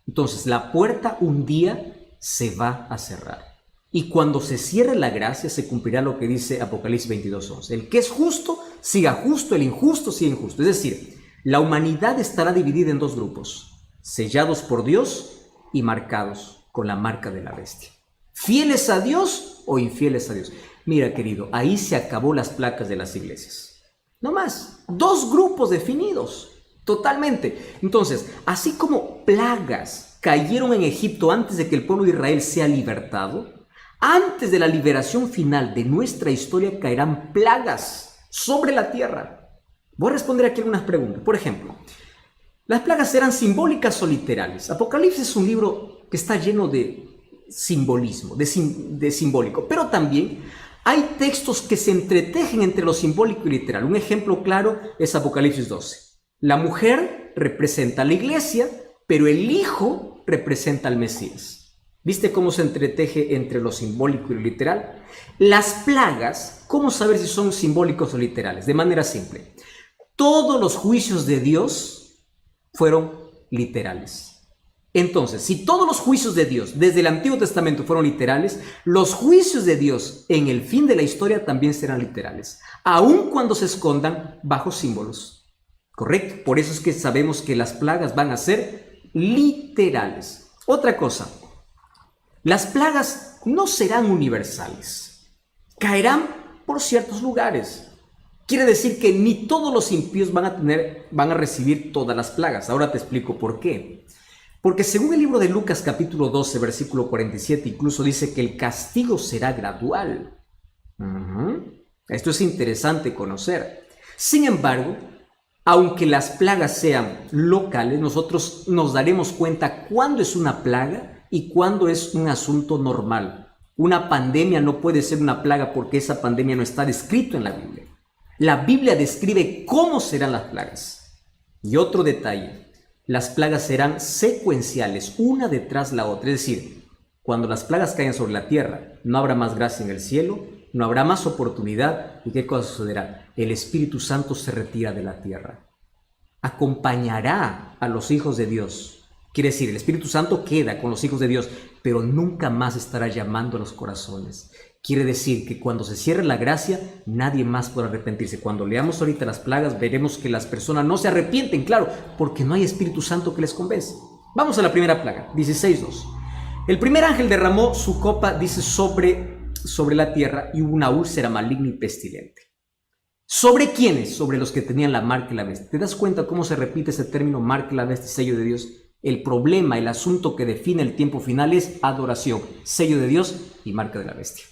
Entonces, la puerta un día se va a cerrar. Y cuando se cierre la gracia, se cumplirá lo que dice Apocalipsis 22:11. El que es justo, siga justo, el injusto, siga injusto. Es decir, la humanidad estará dividida en 2 grupos, sellados por Dios y marcados con la marca de la bestia. ¿Fieles a Dios o infieles a Dios? Mira, querido, ahí se acabó las placas de las iglesias. No más, 2 grupos definidos. Totalmente. Entonces, así como plagas cayeron en Egipto antes de que el pueblo de Israel sea libertado, antes de la liberación final de nuestra historia caerán plagas sobre la tierra. Voy a responder aquí algunas preguntas. Por ejemplo, ¿las plagas eran simbólicas o literales? Apocalipsis es un libro que está lleno de simbolismo, de simbólico, pero también hay textos que se entretejen entre lo simbólico y literal. Un ejemplo claro es Apocalipsis 12. La mujer representa a la iglesia, pero el hijo representa al Mesías. ¿Viste cómo se entreteje entre lo simbólico y lo literal? Las plagas, ¿cómo saber si son simbólicos o literales? De manera simple. Todos los juicios de Dios fueron literales. Entonces, si todos los juicios de Dios desde el Antiguo Testamento fueron literales, los juicios de Dios en el fin de la historia también serán literales, aun cuando se escondan bajo símbolos. ¿Correcto? Por eso es que sabemos que las plagas van a ser literales. Otra cosa, las plagas no serán universales, caerán por ciertos lugares. Quiere decir que ni todos los impíos van a recibir todas las plagas. Ahora te explico por qué. Porque según el libro de Lucas capítulo 12, versículo 47, incluso dice que el castigo será gradual. Esto es interesante conocer. Sin embargo, aunque las plagas sean locales, nosotros nos daremos cuenta cuándo es una plaga y cuándo es un asunto normal. Una pandemia no puede ser una plaga porque esa pandemia no está descrito en la Biblia. La Biblia describe cómo serán las plagas. Y otro detalle, las plagas serán secuenciales, una detrás de la otra. Es decir, cuando las plagas caen sobre la tierra, no habrá más gracia en el cielo, no habrá más oportunidad. ¿Y qué cosa sucederá? El Espíritu Santo se retira de la tierra. Acompañará a los hijos de Dios. Quiere decir, el Espíritu Santo queda con los hijos de Dios, pero nunca más estará llamando a los corazones. Quiere decir que cuando se cierre la gracia, nadie más podrá arrepentirse. Cuando leamos ahorita las plagas, veremos que las personas no se arrepienten, claro, porque no hay Espíritu Santo que les convence. Vamos a la primera plaga, 16:2. El primer ángel derramó su copa, dice, sobre la tierra y hubo una úlcera maligna y pestilente. ¿Sobre quiénes? Sobre los que tenían la marca y la bestia. ¿Te das cuenta cómo se repite ese término, marca y la bestia, sello de Dios? El problema, el asunto que define el tiempo final es adoración, sello de Dios y marca de la bestia.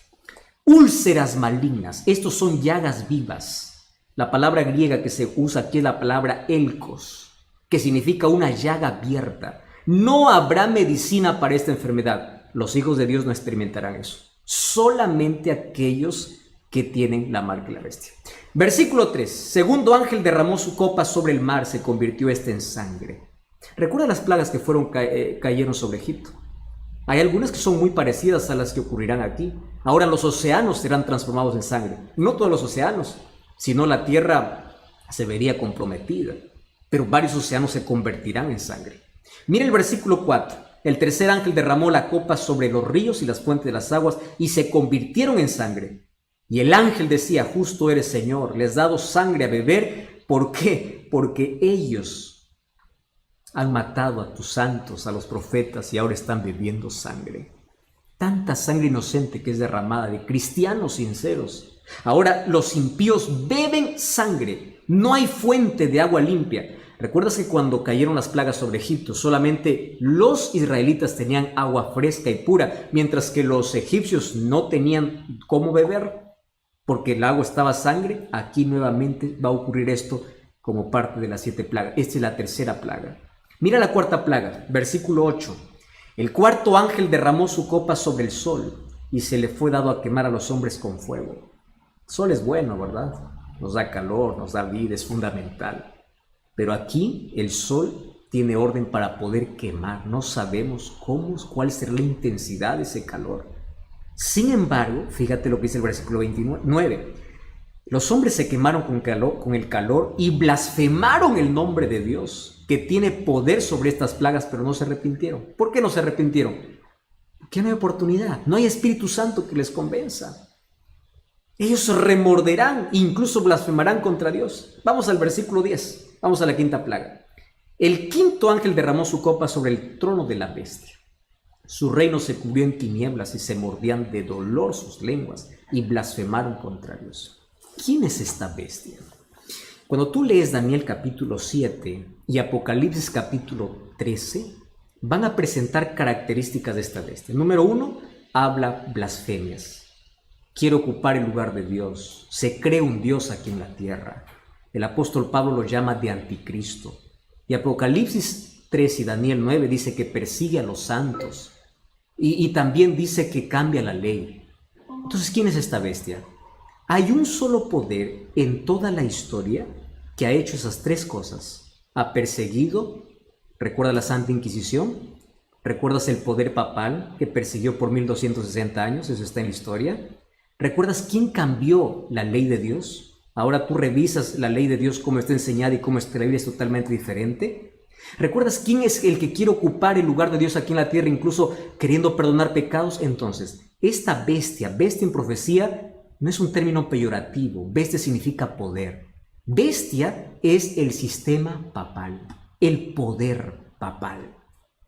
Úlceras malignas, estos son llagas vivas. La palabra griega que se usa aquí es la palabra elkos, que significa una llaga abierta. No habrá medicina para esta enfermedad. Los hijos de Dios no experimentarán eso. Solamente aquellos que tienen la marca de la bestia. Versículo 3. Segundo ángel derramó su copa sobre el mar, se convirtió esta en sangre. ¿Recuerda las plagas que cayeron sobre Egipto? Hay algunas que son muy parecidas a las que ocurrirán aquí. Ahora los océanos serán transformados en sangre. No todos los océanos, sino la tierra se vería comprometida. Pero varios océanos se convertirán en sangre. Mira el versículo 4. El tercer ángel derramó la copa sobre los ríos y las fuentes de las aguas y se convirtieron en sangre. Y el ángel decía, justo eres, Señor, les has dado sangre a beber. ¿Por qué? Porque ellos han matado a tus santos, a los profetas, y ahora están bebiendo sangre. Tanta sangre inocente que es derramada de cristianos sinceros. Ahora los impíos beben sangre. No hay fuente de agua limpia. ¿Recuerdas que cuando cayeron las plagas sobre Egipto, solamente los israelitas tenían agua fresca y pura, mientras que los egipcios no tenían cómo beber? Porque el agua estaba sangre. Aquí nuevamente va a ocurrir esto como parte de las 7 plagas. Esta es la tercera plaga. Mira la cuarta plaga, versículo 8. El cuarto ángel derramó su copa sobre el sol y se le fue dado a quemar a los hombres con fuego. El sol es bueno, ¿verdad? Nos da calor, nos da vida, es fundamental. Pero aquí el sol tiene orden para poder quemar. No sabemos cuál será la intensidad de ese calor. Sin embargo, fíjate lo que dice el versículo 29. Los hombres se quemaron con el calor y blasfemaron el nombre de Dios, que tiene poder sobre estas plagas, pero no se arrepintieron. ¿Por qué no se arrepintieron? Porque no hay oportunidad, no hay Espíritu Santo que les convenza. Ellos remorderán, incluso blasfemarán contra Dios. Vamos al versículo 10, vamos a la quinta plaga. El quinto ángel derramó su copa sobre el trono de la bestia. Su reino se cubrió en tinieblas y se mordían de dolor sus lenguas y blasfemaron contra Dios. ¿Quién es esta bestia? Cuando tú lees Daniel capítulo 7 y Apocalipsis capítulo 13, van a presentar características de esta bestia. Número 1, habla blasfemias. Quiere ocupar el lugar de Dios. Se cree un Dios aquí en la tierra. El apóstol Pablo lo llama de anticristo. Y Apocalipsis 3 y Daniel 9 dice que persigue a los santos. Y también dice que cambia la ley. Entonces, ¿quién es esta bestia? Hay un solo poder en toda la historia que ha hecho esas tres cosas. Ha perseguido, ¿recuerda la Santa Inquisición? ¿Recuerdas el poder papal que persiguió por 1260 años? Eso está en la historia. ¿Recuerdas quién cambió la ley de Dios? Ahora tú revisas la ley de Dios, cómo está enseñada y cómo está la Biblia es totalmente diferente. ¿Recuerdas quién es el que quiere ocupar el lugar de Dios aquí en la tierra, incluso queriendo perdonar pecados? Entonces, esta bestia en profecía, no es un término peyorativo. Bestia significa poder. Bestia es el sistema papal, el poder papal.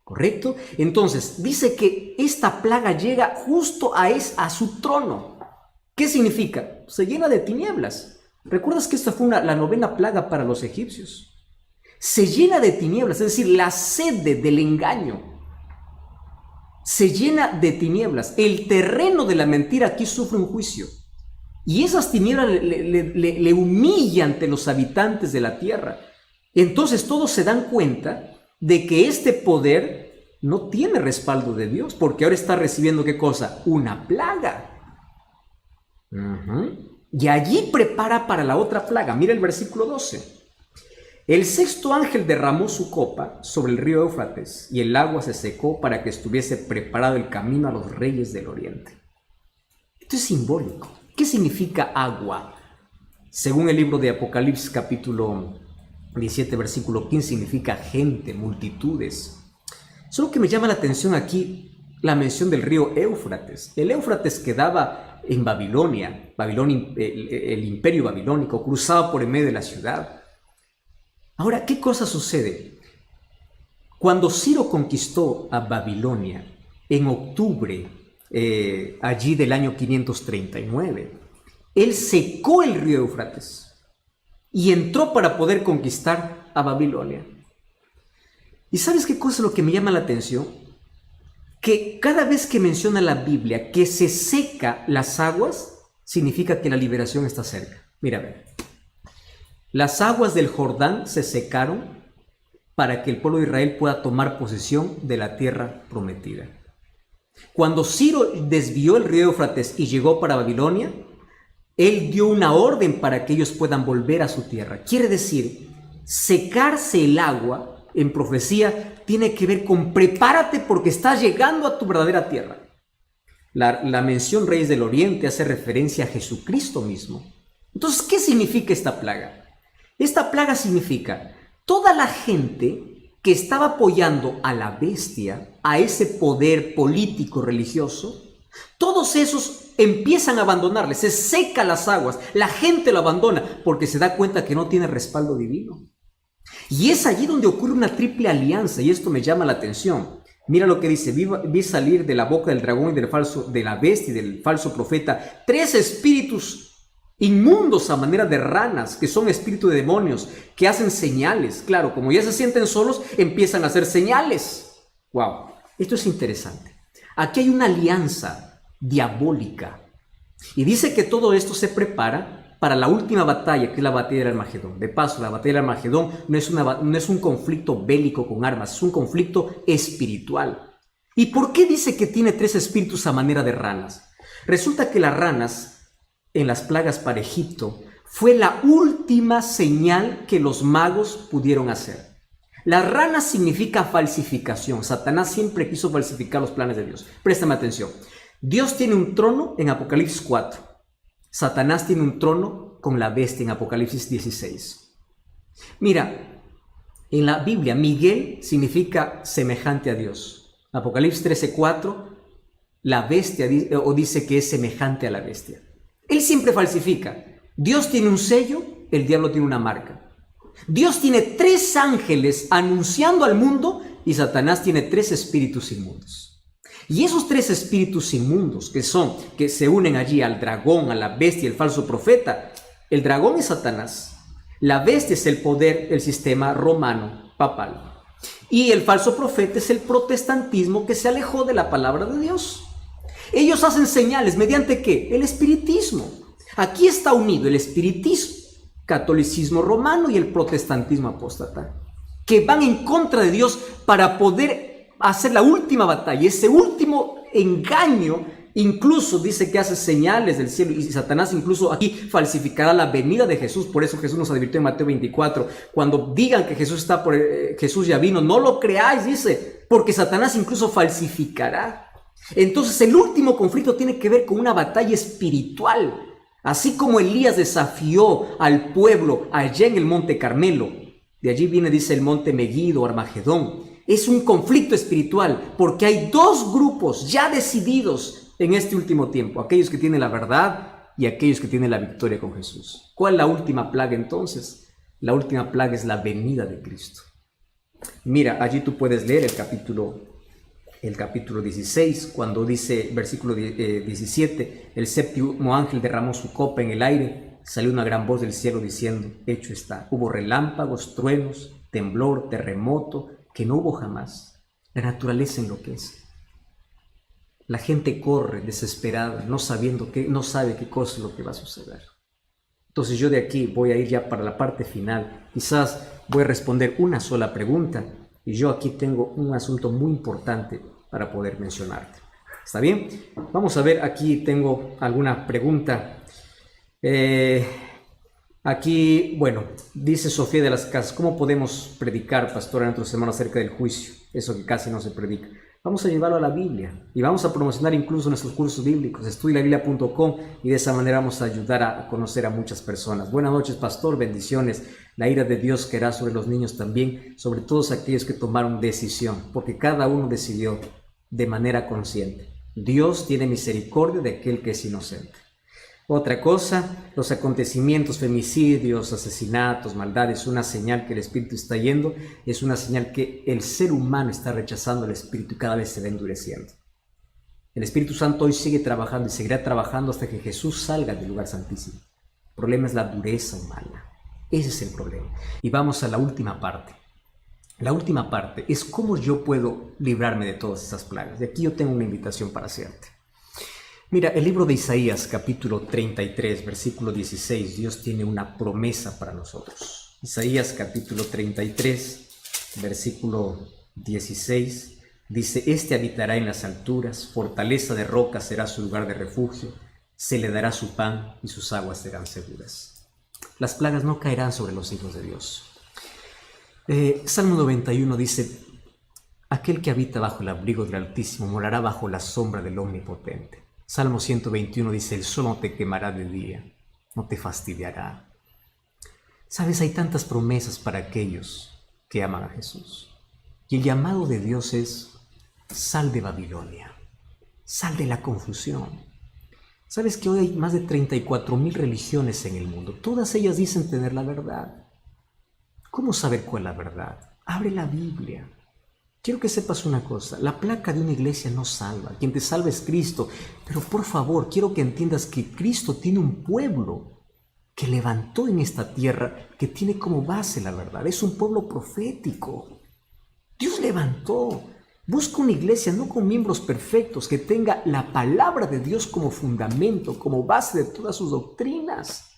¿Correcto? Entonces, dice que esta plaga llega justo a su trono. ¿Qué significa? Se llena de tinieblas. ¿Recuerdas que esta fue la novena plaga para los egipcios? Se llena de tinieblas, es decir, la sede del engaño. Se llena de tinieblas. El terreno de la mentira aquí sufre un juicio. Y esas tinieblas le humillan ante los habitantes de la tierra. Entonces todos se dan cuenta de que este poder no tiene respaldo de Dios, porque ahora está recibiendo ¿qué cosa? Una plaga. Y allí prepara para la otra plaga. Mira el versículo 12. El sexto ángel derramó su copa sobre el río Éufrates, y el agua se secó para que estuviese preparado el camino a los reyes del oriente. Esto es simbólico. ¿Qué significa agua? Según el libro de Apocalipsis capítulo 17, versículo 15, significa gente, multitudes. Solo que me llama la atención aquí la mención del río Éufrates. El Éufrates quedaba en Babilonia, el imperio babilónico, cruzaba por en medio de la ciudad. Ahora, ¿qué cosa sucede? Cuando Ciro conquistó a Babilonia en octubre allí del año 539, él secó el río Éufrates y entró para poder conquistar a Babilonia. ¿Y sabes qué cosa es lo que me llama la atención? Que cada vez que menciona la Biblia que se seca las aguas, significa que la liberación está cerca. Mira, ve. Las aguas del Jordán se secaron para que el pueblo de Israel pueda tomar posesión de la tierra prometida. Cuando Ciro desvió el río Éufrates y llegó para Babilonia, él dio una orden para que ellos puedan volver a su tierra. Quiere decir, secarse el agua en profecía tiene que ver con prepárate porque estás llegando a tu verdadera tierra. La mención Reyes del Oriente hace referencia a Jesucristo mismo. Entonces, ¿qué significa esta plaga? Esta plaga significa toda la gente que estaba apoyando a la bestia, a ese poder político religioso, todos esos empiezan a abandonarle, se secan las aguas, la gente lo abandona porque se da cuenta que no tiene respaldo divino. Y es allí donde ocurre una triple alianza, y esto me llama la atención. Mira lo que dice: vi salir de la boca del dragón y de la bestia y del falso profeta 3 espíritus inmundos a manera de ranas, que son espíritus de demonios, que hacen señales. Claro, como ya se sienten solos, empiezan a hacer señales. Wow, esto es interesante. Aquí hay una alianza diabólica. Y dice que todo esto se prepara para la última batalla, que es la batalla del Armagedón. De paso, la batalla del Armagedón no es un conflicto bélico con armas, es un conflicto espiritual. ¿Y por qué dice que tiene 3 espíritus a manera de ranas? Resulta que las ranas en las plagas para Egipto fue la última señal que los magos pudieron hacer. Las ranas significa falsificación. Satanás siempre quiso falsificar los planes de Dios. Préstame atención. Dios tiene un trono en Apocalipsis 4. Satanás tiene un trono con la bestia en Apocalipsis 16. Mira, en la Biblia Miguel significa semejante a Dios. Apocalipsis 13:4, la bestia dice que es semejante a la bestia. Él siempre falsifica. Dios tiene un sello, el diablo tiene una marca. Dios tiene 3 ángeles anunciando al mundo y Satanás tiene 3 espíritus inmundos. Y esos 3 espíritus inmundos que se unen allí al dragón, a la bestia y al falso profeta, el dragón es Satanás, La bestia es el poder del sistema romano papal. Y el falso profeta es el protestantismo que se alejó de la palabra de Dios. Ellos hacen señales, ¿mediante qué? El espiritismo. Aquí está unido el espiritismo, catolicismo romano y el protestantismo apóstata, que van en contra de Dios para poder hacer la última batalla, ese último engaño. Incluso dice que hace señales del cielo, y Satanás incluso aquí falsificará la venida de Jesús. Por eso Jesús nos advirtió en Mateo 24, cuando digan que Jesús está por Jesús ya vino, no lo creáis, dice, porque Satanás incluso falsificará. Entonces el último conflicto tiene que ver con una batalla espiritual. Así como Elías desafió al pueblo allá en el monte Carmelo, de allí viene, dice, el monte Meguido, Armagedón. Es un conflicto espiritual porque hay dos grupos ya decididos en este último tiempo, aquellos que tienen la verdad y aquellos que tienen la victoria con Jesús. ¿Cuál es la última plaga entonces? La última plaga es la venida de Cristo. Mira, allí tú puedes leer el capítulo 16, cuando dice, versículo 17, el séptimo ángel derramó su copa en el aire, salió una gran voz del cielo diciendo, hecho está. Hubo relámpagos, truenos, temblor, terremoto, que no hubo jamás. La naturaleza enloquece. La gente corre desesperada, no sabe qué cosa es lo que va a suceder. Entonces yo de aquí voy a ir ya para la parte final. Quizás voy a responder una sola pregunta y yo aquí tengo un asunto muy importante para poder mencionarte. ¿Está bien? Vamos a ver, aquí tengo alguna pregunta. Aquí, bueno, dice Sofía de las Casas, ¿cómo podemos predicar, pastor, en nuestra semana acerca del juicio? Eso que casi no se predica. Vamos a llevarlo a la Biblia y vamos a promocionar incluso nuestros cursos bíblicos, estudialabiblia.com, y de esa manera vamos a ayudar a conocer a muchas personas. Buenas noches, pastor, bendiciones. La ira de Dios caerá sobre los niños también, sobre todos aquellos que tomaron decisión, porque cada uno decidió de manera consciente. Dios tiene misericordia de aquel que es inocente. Otra cosa, los acontecimientos, femicidios, asesinatos, maldades, una señal que el Espíritu está yendo, es una señal que el ser humano está rechazando al Espíritu y cada vez se va endureciendo. El Espíritu Santo hoy sigue trabajando y seguirá trabajando hasta que Jesús salga del lugar santísimo. El problema es la dureza humana. Ese es el problema. Y vamos a la última parte. La última parte es cómo yo puedo librarme de todas esas plagas. Y aquí yo tengo una invitación para hacerte. Mira, el libro de Isaías, capítulo 33, versículo 16, Dios tiene una promesa para nosotros. Isaías, capítulo 33, versículo 16, dice, este habitará en las alturas, fortaleza de roca será su lugar de refugio, se le dará su pan y sus aguas serán seguras. Las plagas no caerán sobre los hijos de Dios. Salmo 91 dice, aquel que habita bajo el abrigo del Altísimo morará bajo la sombra del Omnipotente. Salmo 121 dice, el sol no te quemará de día, no te fastidiará. Sabes, hay tantas promesas para aquellos que aman a Jesús. Y el llamado de Dios es, sal de Babilonia, sal de la confusión. Sabes que hoy hay más de 34,000 religiones en el mundo. Todas ellas dicen tener la verdad. ¿Cómo saber cuál es la verdad? Abre la Biblia. Quiero que sepas una cosa, la placa de una iglesia no salva, quien te salva es Cristo, pero por favor, quiero que entiendas que Cristo tiene un pueblo que levantó en esta tierra, que tiene como base la verdad, es un pueblo profético. Dios levantó, busca una iglesia no con miembros perfectos, que tenga la palabra de Dios como fundamento, como base de todas sus doctrinas.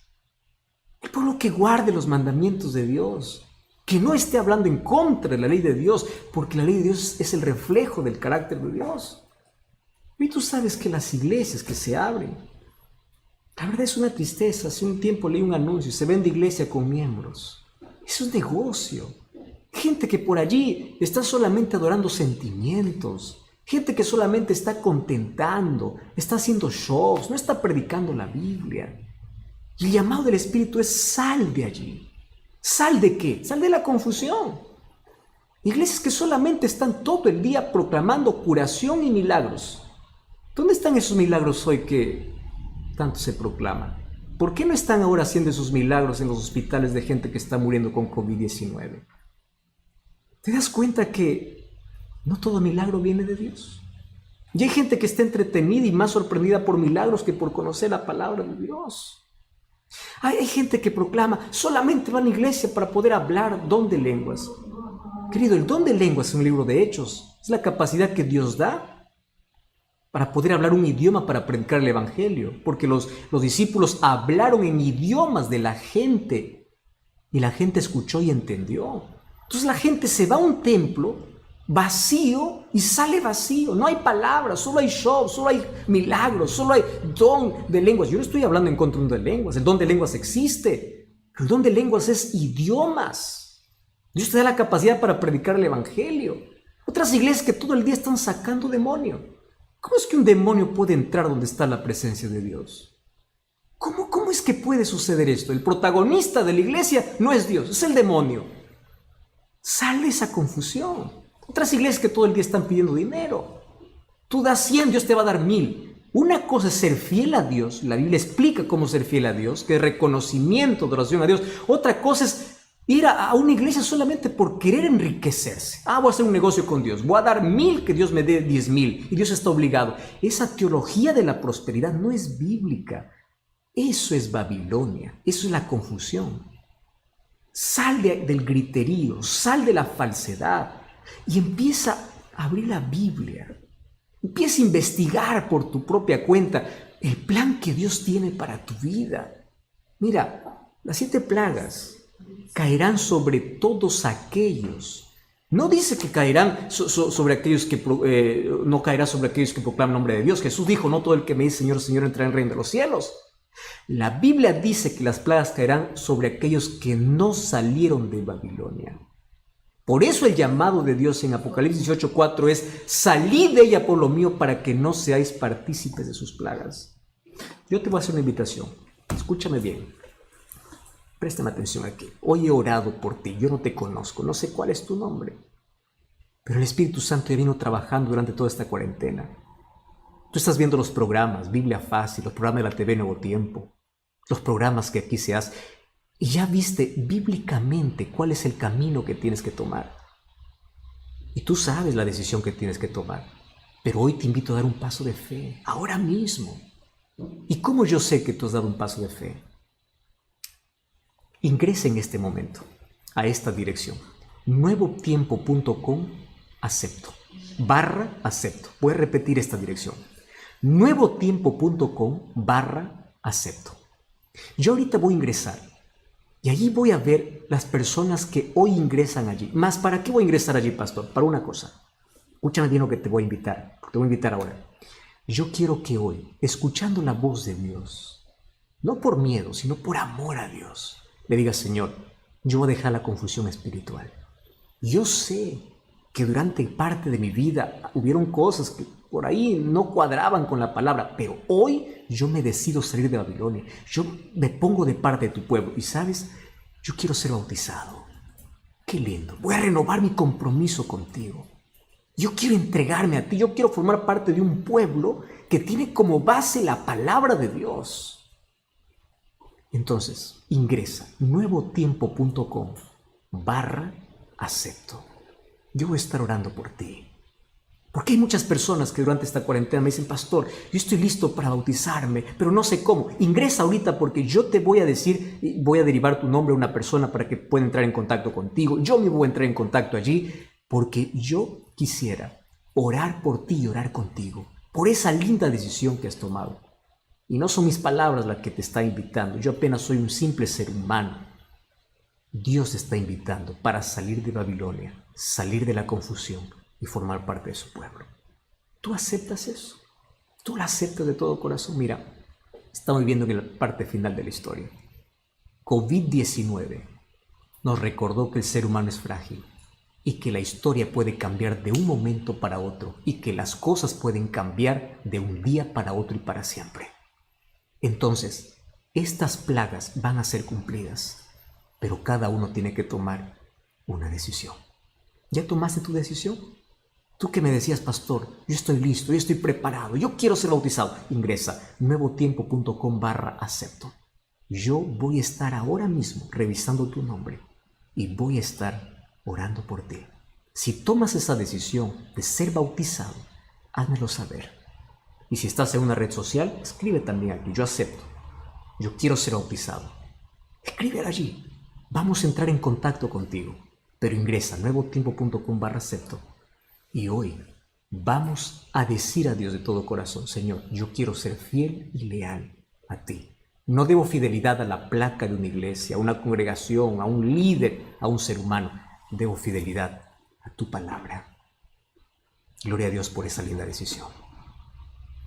El pueblo que guarde los mandamientos de Dios, que no esté hablando en contra de la ley de Dios, porque la ley de Dios es el reflejo del carácter de Dios. Y tú sabes que las iglesias que se abren, la verdad es una tristeza. Hace un tiempo leí un anuncio, se vende iglesia con miembros. Es un negocio. Gente que por allí está solamente adorando sentimientos, gente que solamente está contentando, está haciendo shows, no está predicando la Biblia. Y el llamado del Espíritu es sal de allí. ¿Sal de qué? Sal de la confusión. Iglesias que solamente están todo el día proclamando curación y milagros. ¿Dónde están esos milagros hoy que tanto se proclaman? ¿Por qué no están ahora haciendo esos milagros en los hospitales de gente que está muriendo con COVID-19? ¿Te das cuenta que no todo milagro viene de Dios? Y hay gente que está entretenida y más sorprendida por milagros que por conocer la palabra de Dios. Hay gente que proclama, solamente va a la iglesia para poder hablar don de lenguas. Querido, el don de lenguas es un libro de Hechos. Es la capacidad que Dios da para poder hablar un idioma para predicar el evangelio. Porque los discípulos hablaron en idiomas de la gente y la gente escuchó y entendió. Entonces la gente se va a un templo vacío y sale vacío. No hay palabras, solo hay show, solo hay milagros, solo hay don de lenguas. Yo no estoy hablando en contra del don de lenguas. El don de lenguas existe. Pero el don de lenguas es idiomas. Dios te da la capacidad para predicar el evangelio. Otras iglesias que todo el día están sacando demonio. ¿Cómo es que un demonio puede entrar donde está la presencia de Dios? ¿Cómo es que puede suceder esto? El protagonista de la iglesia no es Dios, es el demonio. Sale esa confusión. Otras iglesias que todo el día están pidiendo dinero. Tú das 100, Dios te va a dar 1000. Una cosa es ser fiel a Dios. La Biblia explica cómo ser fiel a Dios, que es reconocimiento, adoración a Dios. Otra cosa es ir a una iglesia solamente por querer enriquecerse. Voy a hacer un negocio con Dios. Voy a dar 1000, que Dios me dé 10,000. Y Dios está obligado. Esa teología de la prosperidad no es bíblica. Eso es Babilonia. Eso es la confusión. Sal del griterío, sal de la falsedad y empieza a abrir la Biblia. Empieza a investigar por tu propia cuenta el plan que Dios tiene para tu vida. Mira, las 7 plagas caerán sobre todos aquellos. No dice que caerán sobre aquellos que no caerá sobre aquellos que proclaman el nombre de Dios. Jesús dijo, no todo el que me dice Señor, Señor entrará en el reino de los cielos. La Biblia dice que las plagas caerán sobre aquellos que no salieron de Babilonia. Por eso el llamado de Dios en Apocalipsis 18:4 es: salid de ella por lo mío para que no seáis partícipes de sus plagas. Yo te voy a hacer una invitación. Escúchame bien. Préstame atención aquí. Hoy he orado por ti. Yo no te conozco. No sé cuál es tu nombre. Pero el Espíritu Santo ya vino trabajando durante toda esta cuarentena. Tú estás viendo los programas, Biblia Fácil, los programas de la TV Nuevo Tiempo, los programas que aquí se hacen, y ya viste bíblicamente cuál es el camino que tienes que tomar. Y tú sabes la decisión que tienes que tomar. Pero hoy te invito a dar un paso de fe, ahora mismo. ¿Y cómo yo sé que tú has dado un paso de fe? Ingresa en este momento a esta dirección: nuevotiempo.com/acepto. Voy a repetir esta dirección: nuevotiempo.com/acepto. Yo ahorita voy a ingresar y allí voy a ver las personas que hoy ingresan allí. ¿Más para qué voy a ingresar allí, pastor? Para una cosa. Escúchame bien lo que te voy a invitar. Te voy a invitar ahora. Yo quiero que hoy, escuchando la voz de Dios, no por miedo, sino por amor a Dios, le digas: Señor, yo voy a dejar la confusión espiritual. Yo sé que durante parte de mi vida hubieron cosas que por ahí no cuadraban con la palabra, pero hoy yo me decido salir de Babilonia. Yo me pongo de parte de tu pueblo y, ¿sabes? Yo quiero ser bautizado. Qué lindo. Voy a renovar mi compromiso contigo. Yo quiero entregarme a ti. Yo quiero formar parte de un pueblo que tiene como base la palabra de Dios. Entonces, ingresa nuevotiempo.com/acepto. Yo voy a estar orando por ti. Porque hay muchas personas que durante esta cuarentena me dicen: pastor, yo estoy listo para bautizarme, pero no sé cómo. Ingresa ahorita, porque yo te voy a decir, voy a derivar tu nombre a una persona para que pueda entrar en contacto contigo. Yo me voy a entrar en contacto allí, porque yo quisiera orar por ti y orar contigo, por esa linda decisión que has tomado. Y no son mis palabras las que te está invitando. Yo apenas soy un simple ser humano. Dios te está invitando para salir de Babilonia, salir de la confusión y formar parte de su pueblo. ¿Tú aceptas eso? ¿Tú lo aceptas de todo corazón? Mira, estamos viviendo en la parte final de la historia. COVID-19 nos recordó que el ser humano es frágil y que la historia puede cambiar de un momento para otro y que las cosas pueden cambiar de un día para otro y para siempre. Entonces, estas plagas van a ser cumplidas, pero cada uno tiene que tomar una decisión. ¿Ya tomaste tu decisión? Tú que me decías: pastor, yo estoy listo, yo estoy preparado, yo quiero ser bautizado. Ingresa nuevotiempo.com/acepto. Yo voy a estar ahora mismo revisando tu nombre y voy a estar orando por ti. Si tomas esa decisión de ser bautizado, házmelo saber. Y si estás en una red social, escribe también aquí: yo acepto. Yo quiero ser bautizado. Escribe allí. Vamos a entrar en contacto contigo. Pero ingresa a nuevotiempo.com/acepto. Y hoy vamos a decir a Dios de todo corazón: Señor, yo quiero ser fiel y leal a ti. No debo fidelidad a la placa de una iglesia, a una congregación, a un líder, a un ser humano. Debo fidelidad a tu palabra. Gloria a Dios por esa linda decisión.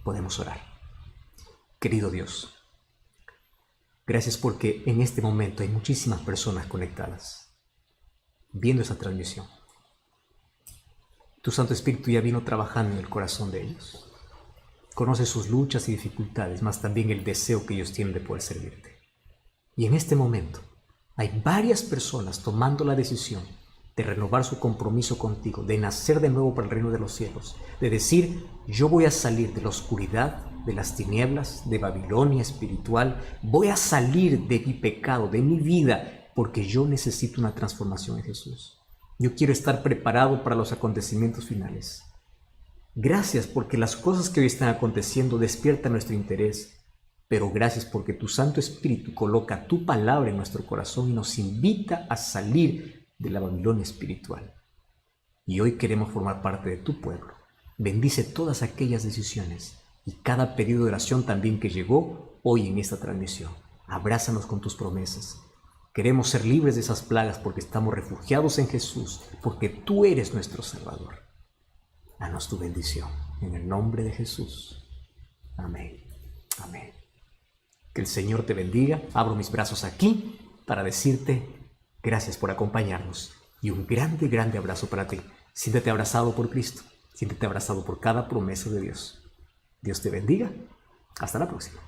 Podemos orar. Querido Dios, gracias porque en este momento hay muchísimas personas conectadas, viendo esa transmisión. Tu Santo Espíritu ya vino trabajando en el corazón de ellos. Conoce sus luchas y dificultades, mas también el deseo que ellos tienen de poder servirte. Y en este momento hay varias personas tomando la decisión de renovar su compromiso contigo, de nacer de nuevo para el reino de los cielos, de decir: yo voy a salir de la oscuridad, de las tinieblas, de Babilonia espiritual, voy a salir de mi pecado, de mi vida, porque yo necesito una transformación en Jesús. Yo quiero estar preparado para los acontecimientos finales. Gracias porque las cosas que hoy están aconteciendo despiertan nuestro interés, pero gracias porque tu Santo Espíritu coloca tu palabra en nuestro corazón y nos invita a salir de la Babilonia espiritual. Y hoy queremos formar parte de tu pueblo. Bendice todas aquellas decisiones y cada pedido de oración también que llegó hoy en esta transmisión. Abrázanos con tus promesas. Queremos ser libres de esas plagas porque estamos refugiados en Jesús, porque tú eres nuestro Salvador. Danos tu bendición en el nombre de Jesús. Amén. Amén. Que el Señor te bendiga. Abro mis brazos aquí para decirte gracias por acompañarnos y un grande, grande abrazo para ti. Siéntete abrazado por Cristo. Siéntete abrazado por cada promesa de Dios. Dios te bendiga. Hasta la próxima.